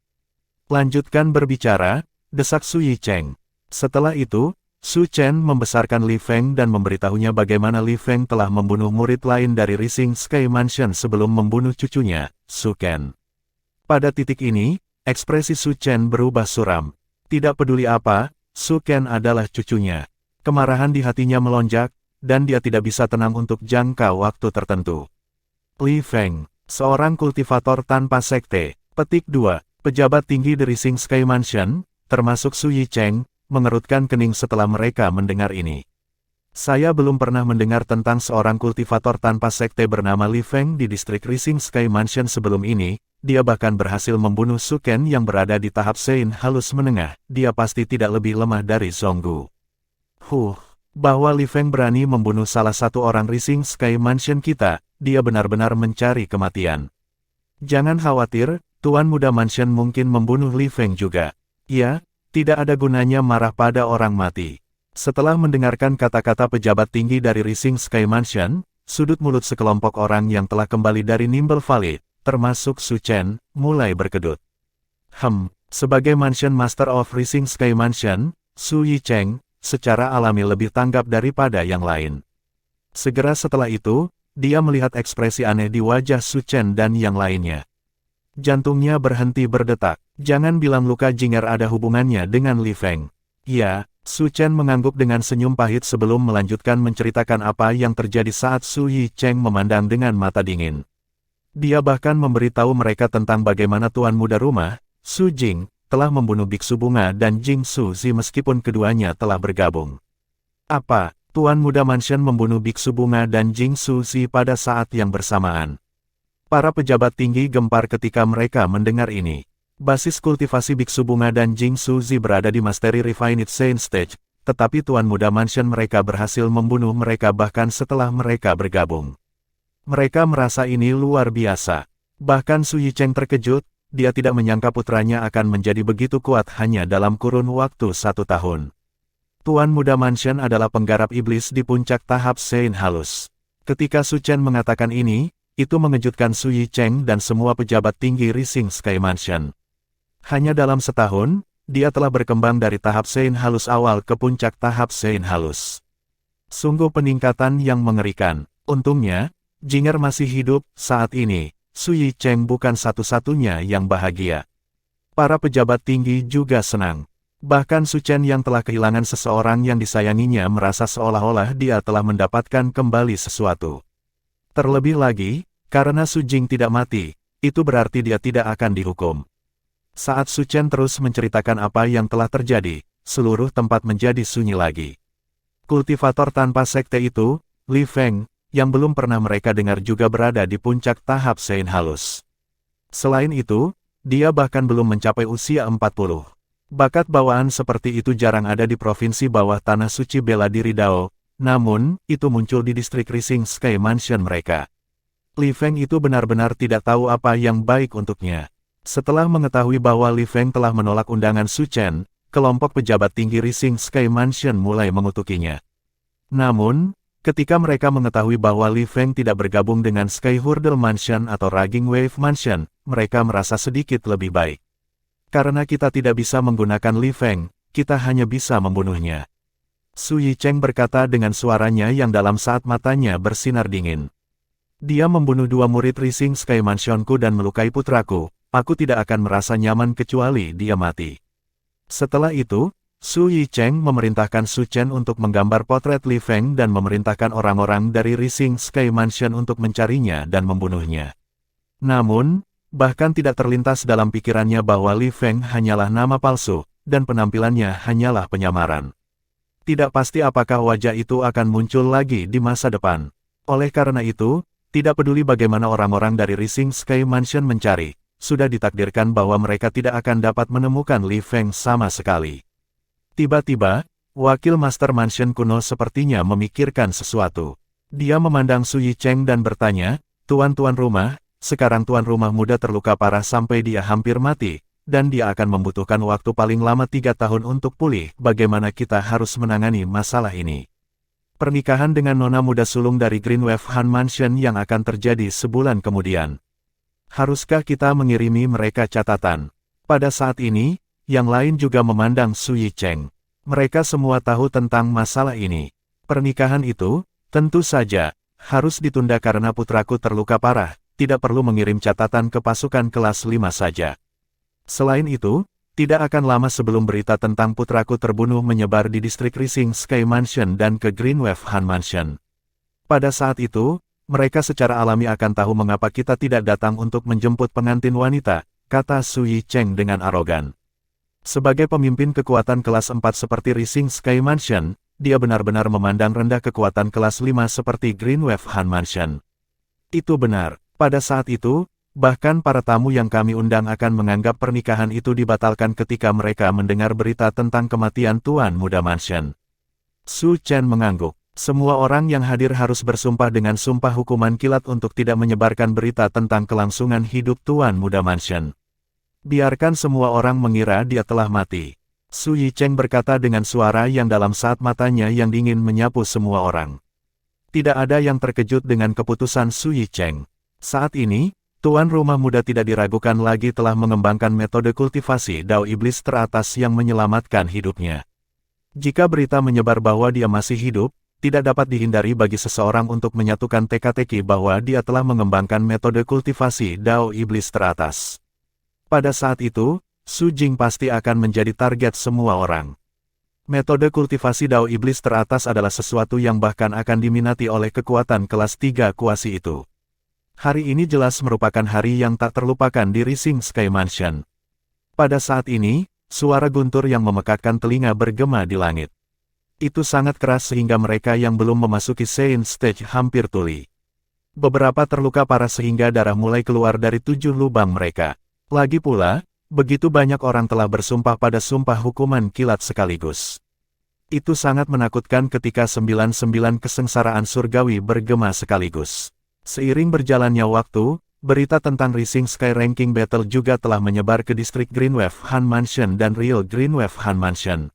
"Lanjutkan berbicara," desak Su Yicheng. Setelah itu, Su Chen membesarkan Li Feng dan memberitahunya bagaimana Li Feng telah membunuh murid lain dari Rising Sky Mansion sebelum membunuh cucunya, Su Ken. Pada titik ini, ekspresi Su Chen berubah suram. Tidak peduli apa, Su Ken adalah cucunya. Kemarahan di hatinya melonjak, dan dia tidak bisa tenang untuk jangka waktu tertentu. Li Feng, seorang kultivator tanpa sekte. Petik 2. Pejabat tinggi dari Rising Sky Mansion, termasuk Su Yicheng, mengerutkan kening setelah mereka mendengar ini. "Saya belum pernah mendengar tentang seorang kultivator tanpa sekte bernama Li Feng di distrik Rising Sky Mansion sebelum ini. Dia bahkan berhasil membunuh Su Ken yang berada di tahap Sein halus menengah. Dia pasti tidak lebih lemah dari Zhonggu." Bahwa Li Feng berani membunuh salah satu orang Rising Sky Mansion kita, dia benar-benar mencari kematian. "Jangan khawatir, Tuan Muda Mansion mungkin membunuh Li Feng juga." "Ya, tidak ada gunanya marah pada orang mati." Setelah mendengarkan kata-kata pejabat tinggi dari Rising Sky Mansion, sudut mulut sekelompok orang yang telah kembali dari Nimble Valley, termasuk Su Chen, mulai berkedut. Sebagai Mansion Master of Rising Sky Mansion, Su Yicheng, secara alami lebih tanggap daripada yang lain. Segera setelah itu, dia melihat ekspresi aneh di wajah Su Chen dan yang lainnya. Jantungnya berhenti berdetak. Jangan bilang luka Jinger ada hubungannya dengan Li Feng. "Ya," Su Chen mengangguk dengan senyum pahit sebelum melanjutkan menceritakan apa yang terjadi saat Su Yicheng memandang dengan mata dingin. Dia bahkan memberitahu mereka tentang bagaimana Tuan Muda Rumah, Su Jing, telah membunuh Biksu Bunga dan Jing Su Zi meskipun keduanya telah bergabung. "Apa, Tuan Muda Mansion membunuh Biksu Bunga dan Jing Su Zi pada saat yang bersamaan?" Para pejabat tinggi gempar ketika mereka mendengar ini. Basis kultivasi Biksu Bunga dan Jing Su Zi berada di Mastery Refined Saint Stage, tetapi Tuan Muda Mansion mereka berhasil membunuh mereka bahkan setelah mereka bergabung. Mereka merasa ini luar biasa. Bahkan Su Yicheng terkejut, dia tidak menyangka putranya akan menjadi begitu kuat hanya dalam kurun waktu 1 tahun. Tuan Muda Mansion adalah penggarap iblis di puncak tahap Sein halus. Ketika Su Chen mengatakan ini, itu mengejutkan Su Yicheng dan semua pejabat tinggi Rising Sky Mansion. Hanya dalam setahun, dia telah berkembang dari tahap Sein halus awal ke puncak tahap Sein halus. Sungguh peningkatan yang mengerikan. Untungnya, Jinger masih hidup saat ini. Su Yicheng bukan satu-satunya yang bahagia. Para pejabat tinggi juga senang. Bahkan Su Chen yang telah kehilangan seseorang yang disayanginya merasa seolah-olah dia telah mendapatkan kembali sesuatu. Terlebih lagi, karena Su Jing tidak mati, itu berarti dia tidak akan dihukum. Saat Su Chen terus menceritakan apa yang telah terjadi, seluruh tempat menjadi sunyi lagi. Kultivator tanpa sekte itu, Li Feng, yang belum pernah mereka dengar juga berada di puncak tahap Sein halus. Selain itu, dia bahkan belum mencapai usia 40. Bakat bawaan seperti itu jarang ada di provinsi bawah tanah suci bela diri Dao. Namun, itu muncul di distrik Rising Sky Mansion mereka. Li Feng itu benar-benar tidak tahu apa yang baik untuknya. Setelah mengetahui bahwa Li Feng telah menolak undangan Su Chen, kelompok pejabat tinggi Rising Sky Mansion mulai mengutukinya. Namun, ketika mereka mengetahui bahwa Li Feng tidak bergabung dengan Sky Hurdle Mansion atau Raging Wave Mansion, mereka merasa sedikit lebih baik. Karena kita tidak bisa menggunakan Li Feng, kita hanya bisa membunuhnya. Su Yicheng berkata dengan suaranya yang dalam saat matanya bersinar dingin. Dia membunuh 2 murid Rising Sky Mansionku dan melukai putraku, aku tidak akan merasa nyaman kecuali dia mati. Setelah itu, Su Yicheng memerintahkan Su Chen untuk menggambar potret Li Feng dan memerintahkan orang-orang dari Rising Sky Mansion untuk mencarinya dan membunuhnya. Namun, bahkan tidak terlintas dalam pikirannya bahwa Li Feng hanyalah nama palsu, dan penampilannya hanyalah penyamaran. Tidak pasti apakah wajah itu akan muncul lagi di masa depan. Oleh karena itu, tidak peduli bagaimana orang-orang dari Rising Sky Mansion mencari, sudah ditakdirkan bahwa mereka tidak akan dapat menemukan Li Feng sama sekali. Tiba-tiba, wakil Master Mansion kuno sepertinya memikirkan sesuatu. Dia memandang Su Yicheng dan bertanya, "Tuan-tuan rumah, sekarang tuan rumah muda terluka parah sampai dia hampir mati, dan dia akan membutuhkan waktu paling lama 3 tahun untuk pulih. Bagaimana kita harus menangani masalah ini?" Pernikahan dengan nona muda sulung dari Green Wave Han Mansion yang akan terjadi sebulan kemudian. Haruskah kita mengirimi mereka catatan? Pada saat ini, yang lain juga memandang Su Yicheng. Mereka semua tahu tentang masalah ini. Pernikahan itu, tentu saja, harus ditunda karena putraku terluka parah, tidak perlu mengirim catatan ke pasukan kelas 5 saja. Selain itu, tidak akan lama sebelum berita tentang putraku terbunuh menyebar di distrik Rising Sky Mansion dan ke Green Wave Han Mansion. Pada saat itu, mereka secara alami akan tahu mengapa kita tidak datang untuk menjemput pengantin wanita, kata Su Yicheng dengan arogan. Sebagai pemimpin kekuatan kelas 4 seperti Rising Sky Mansion, dia benar-benar memandang rendah kekuatan kelas 5 seperti Green Wave Han Mansion. Itu benar, pada saat itu, bahkan para tamu yang kami undang akan menganggap pernikahan itu dibatalkan ketika mereka mendengar berita tentang kematian Tuan Muda Mansion. Su Chen mengangguk. Semua orang yang hadir harus bersumpah dengan sumpah hukuman kilat untuk tidak menyebarkan berita tentang kelangsungan hidup Tuan Muda Mansion. Biarkan semua orang mengira dia telah mati. Su Yicheng berkata dengan suara yang dalam saat matanya yang dingin menyapu semua orang. Tidak ada yang terkejut dengan keputusan Su Yicheng. Saat ini, Tuan rumah muda tidak diragukan lagi telah mengembangkan metode kultivasi Dao Iblis teratas yang menyelamatkan hidupnya. Jika berita menyebar bahwa dia masih hidup, tidak dapat dihindari bagi seseorang untuk menyatukan teka-teki bahwa dia telah mengembangkan metode kultivasi Dao Iblis teratas. Pada saat itu, Su Jing pasti akan menjadi target semua orang. Metode kultivasi Dao Iblis teratas adalah sesuatu yang bahkan akan diminati oleh kekuatan kelas 3 kuasi itu. Hari ini jelas merupakan hari yang tak terlupakan di Rising Sky Mansion. Pada saat ini, suara guntur yang memekakkan telinga bergema di langit. Itu sangat keras sehingga mereka yang belum memasuki Saint Stage hampir tuli. Beberapa terluka parah sehingga darah mulai keluar dari 7 lubang mereka. Lagi pula, begitu banyak orang telah bersumpah pada sumpah hukuman kilat sekaligus. Itu sangat menakutkan ketika 99 kesengsaraan surgawi bergema sekaligus. Seiring berjalannya waktu, berita tentang Rising Sky Ranking Battle juga telah menyebar ke distrik Green Wave Han Mansion dan Real Green Wave Han Mansion.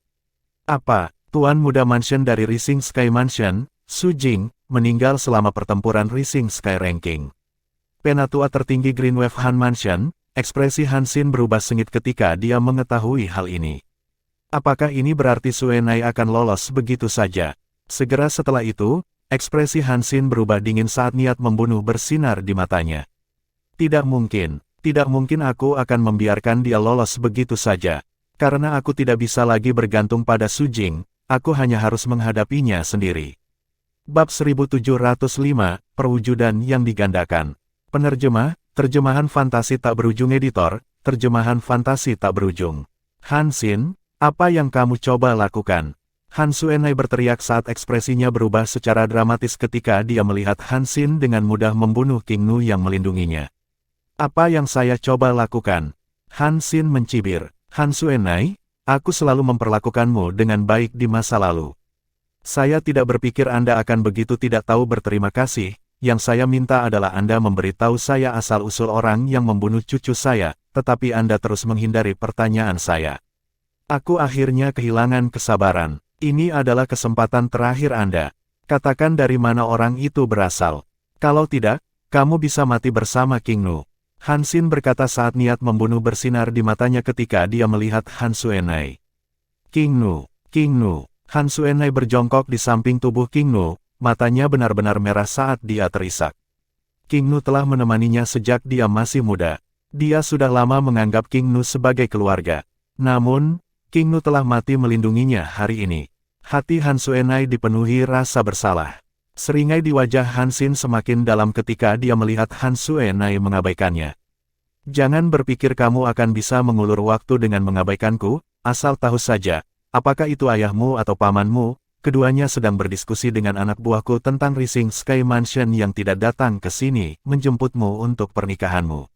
Apa, Tuan Muda Mansion dari Rising Sky Mansion, Su Jing, meninggal selama pertempuran Rising Sky Ranking. Penatua tertinggi Green Wave Han Mansion, ekspresi Han Xin berubah sengit ketika dia mengetahui hal ini. Apakah ini berarti Su Enai akan lolos begitu saja? Segera setelah itu, ekspresi Han Xin berubah dingin saat niat membunuh bersinar di matanya. Tidak mungkin aku akan membiarkan dia lolos begitu saja. Karena aku tidak bisa lagi bergantung pada Su Jing, aku hanya harus menghadapinya sendiri. Bab 1705, Perwujudan yang digandakan. Penerjemah, Terjemahan Fantasi Tak Berujung Editor, Terjemahan Fantasi Tak Berujung. Han Xin, apa yang kamu coba lakukan? Han Suenai berteriak saat ekspresinya berubah secara dramatis ketika dia melihat Han Xin dengan mudah membunuh King Nu yang melindunginya. Apa yang saya coba lakukan? Han Xin mencibir. Han Suenai, aku selalu memperlakukanmu dengan baik di masa lalu. Saya tidak berpikir Anda akan begitu tidak tahu berterima kasih, yang saya minta adalah Anda memberitahu saya asal-usul orang yang membunuh cucu saya, tetapi Anda terus menghindari pertanyaan saya. Aku akhirnya kehilangan kesabaran. Ini adalah kesempatan terakhir Anda. Katakan dari mana orang itu berasal. Kalau tidak, kamu bisa mati bersama King Nu. Han Xin berkata saat niat membunuh bersinar di matanya ketika dia melihat Han Xuanai. King Nu, King Nu. Han Xuanai berjongkok di samping tubuh King Nu, matanya benar-benar merah saat dia terisak. King Nu telah menemaninya sejak dia masih muda. Dia sudah lama menganggap King Nu sebagai keluarga. Namun, King Nu telah mati melindunginya hari ini. Hati Han Xuanai dipenuhi rasa bersalah. Seringai di wajah Han Xin semakin dalam ketika dia melihat Han Xuanai mengabaikannya. Jangan berpikir kamu akan bisa mengulur waktu dengan mengabaikanku, asal tahu saja, apakah itu ayahmu atau pamanmu, keduanya sedang berdiskusi dengan anak buahku tentang Rising Sky Mansion yang tidak datang ke sini menjemputmu untuk pernikahanmu.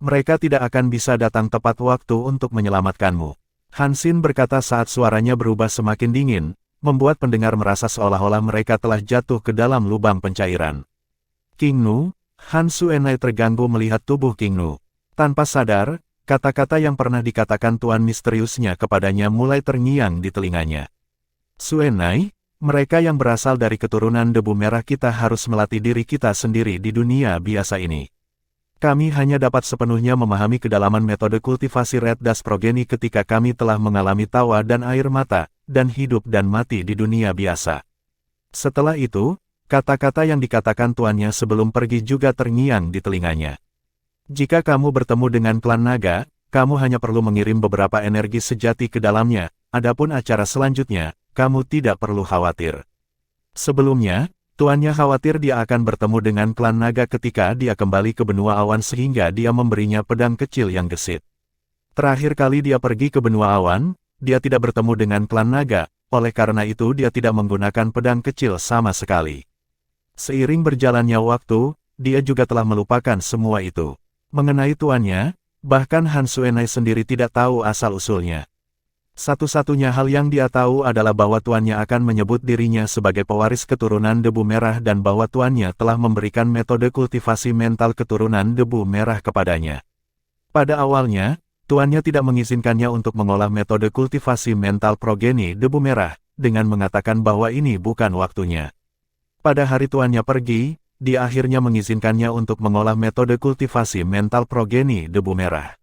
Mereka tidak akan bisa datang tepat waktu untuk menyelamatkanmu. Han Xin berkata saat suaranya berubah semakin dingin, membuat pendengar merasa seolah-olah mereka telah jatuh ke dalam lubang pencairan. King Nu, Han Xuanai terganggu melihat tubuh King Nu. Tanpa sadar, kata-kata yang pernah dikatakan tuan misteriusnya kepadanya mulai terngiang di telinganya. Xuanai, mereka yang berasal dari keturunan debu merah kita harus melatih diri kita sendiri di dunia biasa ini. Kami hanya dapat sepenuhnya memahami kedalaman metode kultivasi Red Dust Progeny ketika kami telah mengalami tawa dan air mata, dan hidup dan mati di dunia biasa. Setelah itu, kata-kata yang dikatakan tuannya sebelum pergi juga terngiang di telinganya. Jika kamu bertemu dengan klan naga, kamu hanya perlu mengirim beberapa energi sejati ke dalamnya, adapun acara selanjutnya, kamu tidak perlu khawatir. Sebelumnya, tuannya khawatir dia akan bertemu dengan klan naga ketika dia kembali ke benua awan sehingga dia memberinya pedang kecil yang gesit. Terakhir kali dia pergi ke benua awan, dia tidak bertemu dengan klan naga, oleh karena itu dia tidak menggunakan pedang kecil sama sekali. Seiring berjalannya waktu, dia juga telah melupakan semua itu. Mengenai tuannya, bahkan Han Xuanai sendiri tidak tahu asal-usulnya. Satu-satunya hal yang dia tahu adalah bahwa tuannya akan menyebut dirinya sebagai pewaris keturunan debu merah dan bahwa tuannya telah memberikan metode kultivasi mental keturunan debu merah kepadanya. Pada awalnya, tuannya tidak mengizinkannya untuk mengolah metode kultivasi mental progeny debu merah, dengan mengatakan bahwa ini bukan waktunya. Pada hari tuannya pergi, dia akhirnya mengizinkannya untuk mengolah metode kultivasi mental progeny debu merah.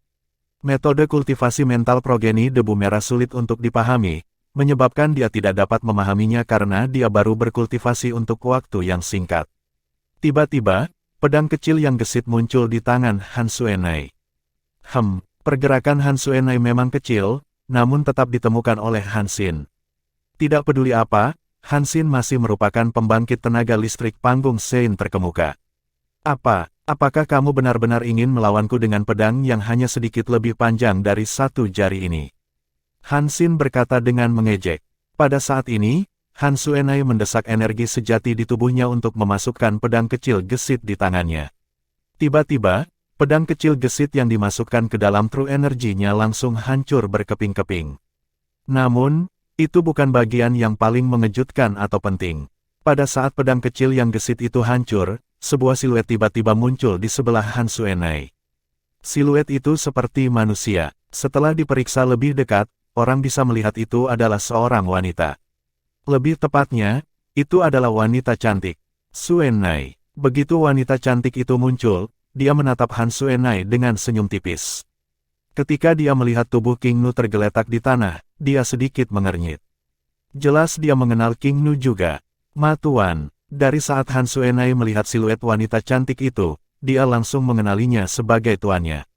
Metode kultivasi mental progeny debu merah sulit untuk dipahami, menyebabkan dia tidak dapat memahaminya karena dia baru berkultivasi untuk waktu yang singkat. Tiba-tiba, pedang kecil yang gesit muncul di tangan Han Xuanai. Pergerakan Han Xuanai memang kecil, namun tetap ditemukan oleh Han Xin. Tidak peduli apa, Han Xin masih merupakan pembangkit tenaga listrik panggung Sein terkemuka. Apakah kamu benar-benar ingin melawanku dengan pedang yang hanya sedikit lebih panjang dari satu jari ini? Han Xin berkata dengan mengejek. Pada saat ini, Han Xuanai mendesak energi sejati di tubuhnya untuk memasukkan pedang kecil gesit di tangannya. Tiba-tiba, pedang kecil gesit yang dimasukkan ke dalam true energinya langsung hancur berkeping-keping. Namun, itu bukan bagian yang paling mengejutkan atau penting. Pada saat pedang kecil yang gesit itu hancur, sebuah siluet tiba-tiba muncul di sebelah Han Xuanai. Siluet itu seperti manusia. Setelah diperiksa lebih dekat, orang bisa melihat itu adalah seorang wanita. Lebih tepatnya, itu adalah wanita cantik. Xuanai. Begitu wanita cantik itu muncul, dia menatap Han Xuanai dengan senyum tipis. Ketika dia melihat tubuh King Nu tergeletak di tanah, dia sedikit mengernyit. Jelas dia mengenal King Nu juga. Tuan. Dari saat Han Xuanai melihat siluet wanita cantik itu, dia langsung mengenalinya sebagai tuannya.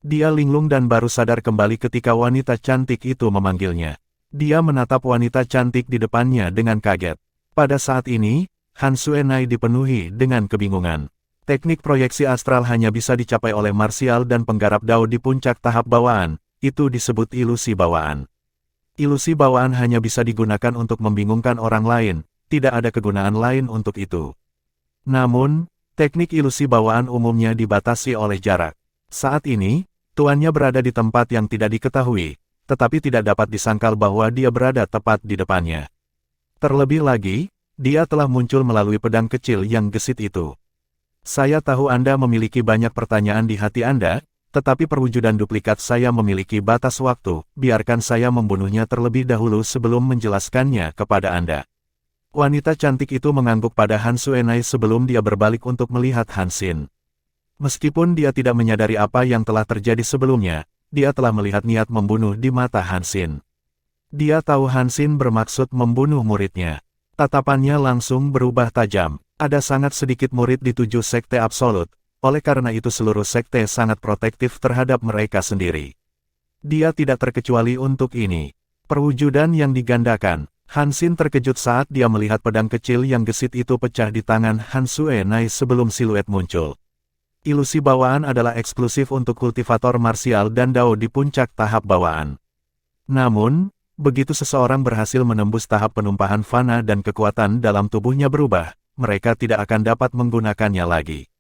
Dia linglung dan baru sadar kembali ketika wanita cantik itu memanggilnya. Dia menatap wanita cantik di depannya dengan kaget. Pada saat ini, Han Xuanai dipenuhi dengan kebingungan. Teknik proyeksi astral hanya bisa dicapai oleh marsial dan penggarap Dao di puncak tahap bawaan, itu disebut ilusi bawaan. Ilusi bawaan hanya bisa digunakan untuk membingungkan orang lain, tidak ada kegunaan lain untuk itu. Namun, teknik ilusi bawaan umumnya dibatasi oleh jarak. Saat ini, tuannya berada di tempat yang tidak diketahui, tetapi tidak dapat disangkal bahwa dia berada tepat di depannya. Terlebih lagi, Dia telah muncul melalui pedang kecil yang gesit itu. Saya tahu Anda memiliki banyak pertanyaan di hati Anda, tetapi perwujudan duplikat saya memiliki batas waktu, biarkan saya membunuhnya terlebih dahulu sebelum menjelaskannya kepada Anda. Wanita cantik itu mengangguk pada Han Suenai sebelum dia berbalik untuk melihat Han Xin. Meskipun dia tidak menyadari apa yang telah terjadi sebelumnya, dia telah melihat niat membunuh di mata Han Xin. Dia tahu Han Xin bermaksud membunuh muridnya. Tatapannya langsung berubah tajam. Ada sangat sedikit murid di 7 sekte absolut, oleh karena itu seluruh sekte sangat protektif terhadap mereka sendiri. Dia tidak terkecuali untuk ini. Perwujudan yang digandakan. Han Xin terkejut saat dia melihat pedang kecil yang gesit itu pecah di tangan Han Suenai sebelum siluet muncul. Ilusi bawaan adalah eksklusif untuk kultivator marsial dan Dao di puncak tahap bawaan. Namun, begitu seseorang berhasil menembus tahap penumpahan fana dan kekuatan dalam tubuhnya berubah, mereka tidak akan dapat menggunakannya lagi.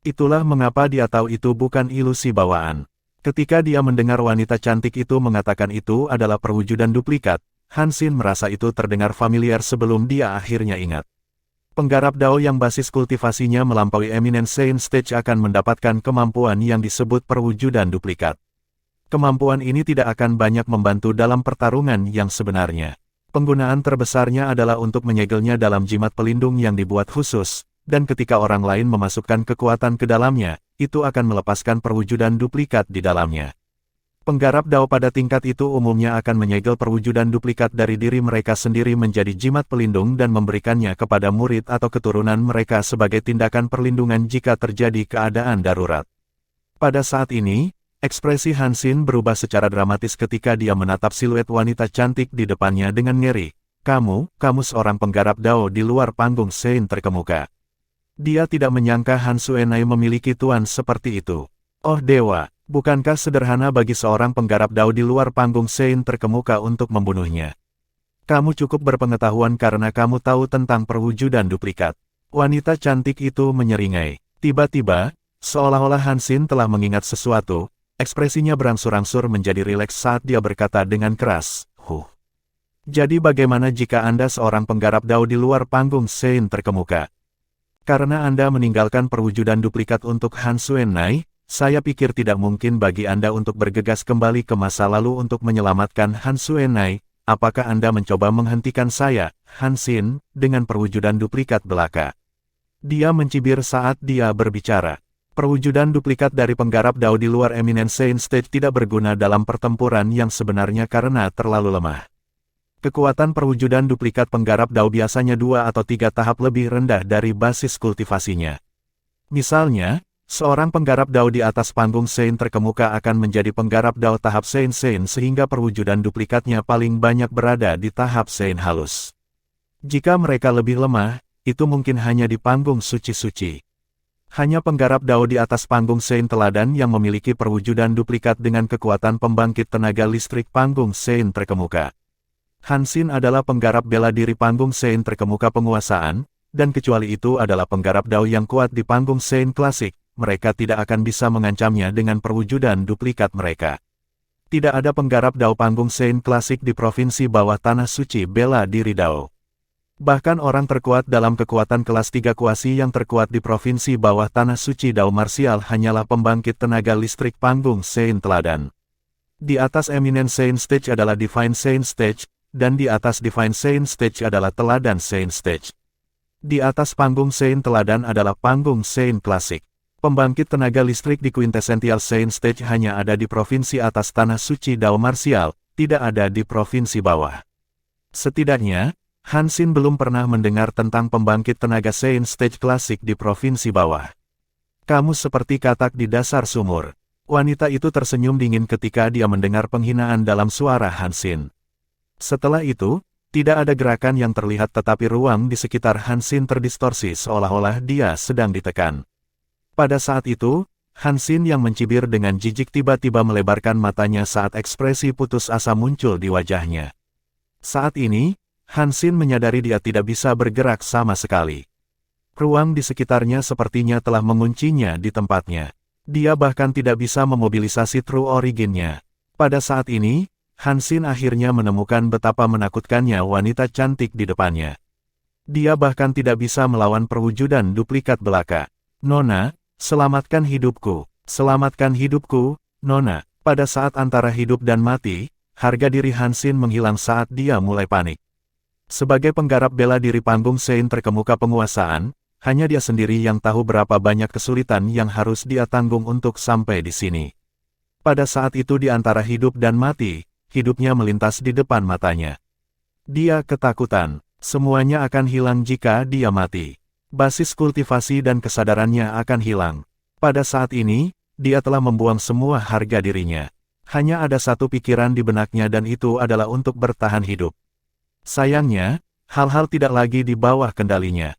Itulah mengapa dia tahu itu bukan ilusi bawaan. Ketika dia mendengar wanita cantik itu mengatakan itu adalah perwujudan duplikat, Han Xin merasa itu terdengar familiar sebelum dia akhirnya ingat. Penggarap Dao yang basis kultivasinya melampaui Eminent Saint Stage akan mendapatkan kemampuan yang disebut perwujudan duplikat. Kemampuan ini tidak akan banyak membantu dalam pertarungan yang sebenarnya. Penggunaan terbesarnya adalah untuk menyegelnya dalam jimat pelindung yang dibuat khusus, dan ketika orang lain memasukkan kekuatan ke dalamnya, itu akan melepaskan perwujudan duplikat di dalamnya. Penggarap Dao pada tingkat itu umumnya akan menyegel perwujudan duplikat dari diri mereka sendiri menjadi jimat pelindung dan memberikannya kepada murid atau keturunan mereka sebagai tindakan perlindungan jika terjadi keadaan darurat. Pada saat ini, ekspresi Han Xin berubah secara dramatis ketika dia menatap siluet wanita cantik di depannya dengan ngeri. Kamu seorang penggarap Dao di luar panggung Sein terkemuka. Dia tidak menyangka Han Suenai memiliki tuan seperti itu. Oh dewa, bukankah sederhana bagi seorang penggarap Dao di luar panggung Sein terkemuka untuk membunuhnya? Kamu cukup berpengetahuan karena kamu tahu tentang perwujudan duplikat. Wanita cantik itu menyeringai. Tiba-tiba, seolah-olah Han Xin telah mengingat sesuatu. Ekspresinya berangsur-angsur menjadi rileks saat dia berkata dengan keras, Jadi bagaimana jika Anda seorang penggarap Dao di luar panggung Sein terkemuka? Karena Anda meninggalkan perwujudan duplikat untuk Han Suenai, saya pikir tidak mungkin bagi Anda untuk bergegas kembali ke masa lalu untuk menyelamatkan Han Suenai. Apakah Anda mencoba menghentikan saya, Han Xin, dengan perwujudan duplikat belaka? Dia mencibir saat dia berbicara. Perwujudan duplikat dari penggarap Dao di luar Eminent Saint Stage tidak berguna dalam pertempuran yang sebenarnya karena terlalu lemah. Kekuatan perwujudan duplikat penggarap Dao biasanya 2 atau 3 tahap lebih rendah dari basis kultivasinya. Misalnya, seorang penggarap Dao di atas panggung Sein terkemuka akan menjadi penggarap Dao tahap Sein sehingga perwujudan duplikatnya paling banyak berada di tahap Sein halus. Jika mereka lebih lemah, itu mungkin hanya di panggung suci-suci. Hanya penggarap Dao di atas panggung Sein teladan yang memiliki perwujudan duplikat dengan kekuatan pembangkit tenaga listrik panggung Sein terkemuka. Han Xin adalah penggarap bela diri panggung Sein terkemuka penguasaan, dan kecuali itu adalah penggarap Dao yang kuat di panggung Sein klasik, mereka tidak akan bisa mengancamnya dengan perwujudan duplikat mereka. Tidak ada penggarap Dao panggung Sein klasik di provinsi bawah tanah suci bela diri Dao. Bahkan orang terkuat dalam kekuatan kelas 3 kuasi yang terkuat di provinsi bawah tanah suci Dao marsial hanyalah pembangkit tenaga listrik panggung Sein teladan. Di atas Eminent Saint Stage adalah Divine Saint Stage, dan di atas Divine Saint Stage adalah Teladan Saint Stage. Di atas panggung Sein teladan adalah panggung Sein klasik. Pembangkit tenaga listrik di Quintessential Saint Stage hanya ada di provinsi atas tanah suci Dao marsial, tidak ada di provinsi bawah. Setidaknya, Han Xin belum pernah mendengar tentang pembangkit tenaga Saint Stage klasik di provinsi bawah. Kamu seperti katak di dasar sumur. Wanita itu tersenyum dingin ketika dia mendengar penghinaan dalam suara Han Xin. Setelah itu, tidak ada gerakan yang terlihat tetapi ruang di sekitar Han Xin terdistorsi seolah-olah dia sedang ditekan. Pada saat itu, Han Xin yang mencibir dengan jijik tiba-tiba melebarkan matanya saat ekspresi putus asa muncul di wajahnya. Saat ini, Han Xin menyadari dia tidak bisa bergerak sama sekali. Ruang di sekitarnya sepertinya telah menguncinya di tempatnya. Dia bahkan tidak bisa memobilisasi True Origin-nya. Pada saat ini, Han Xin akhirnya menemukan betapa menakutkannya wanita cantik di depannya. Dia bahkan tidak bisa melawan perwujudan duplikat belaka. Nona, selamatkan hidupku. Selamatkan hidupku, Nona. Pada saat antara hidup dan mati, harga diri Hansin menghilang saat dia mulai panik. Sebagai penggarap bela diri panggung Sein terkemuka penguasaan, hanya dia sendiri yang tahu berapa banyak kesulitan yang harus dia tanggung untuk sampai di sini. Pada saat itu di antara hidup dan mati, hidupnya melintas di depan matanya. Dia ketakutan, semuanya akan hilang jika dia mati. Basis kultivasi dan kesadarannya akan hilang. Pada saat ini, dia telah membuang semua harga dirinya. Hanya ada satu pikiran di benaknya dan itu adalah untuk bertahan hidup. Sayangnya, hal-hal tidak lagi di bawah kendalinya.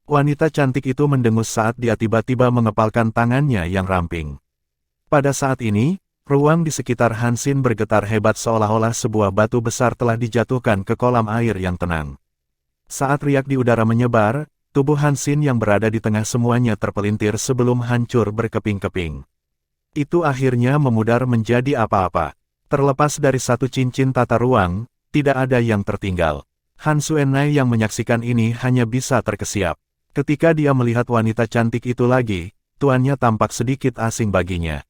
Wanita cantik itu mendengus saat dia tiba-tiba mengepalkan tangannya yang ramping. Pada saat ini, ruang di sekitar Hansin bergetar hebat seolah-olah sebuah batu besar telah dijatuhkan ke kolam air yang tenang. Saat riak di udara menyebar, tubuh Hansin yang berada di tengah semuanya terpelintir sebelum hancur berkeping-keping. Itu akhirnya memudar menjadi apa-apa. Terlepas dari satu cincin tata ruang, tidak ada yang tertinggal. Han Xuanai yang menyaksikan ini hanya bisa terkesiap. Ketika dia melihat wanita cantik itu lagi, tuannya tampak sedikit asing baginya.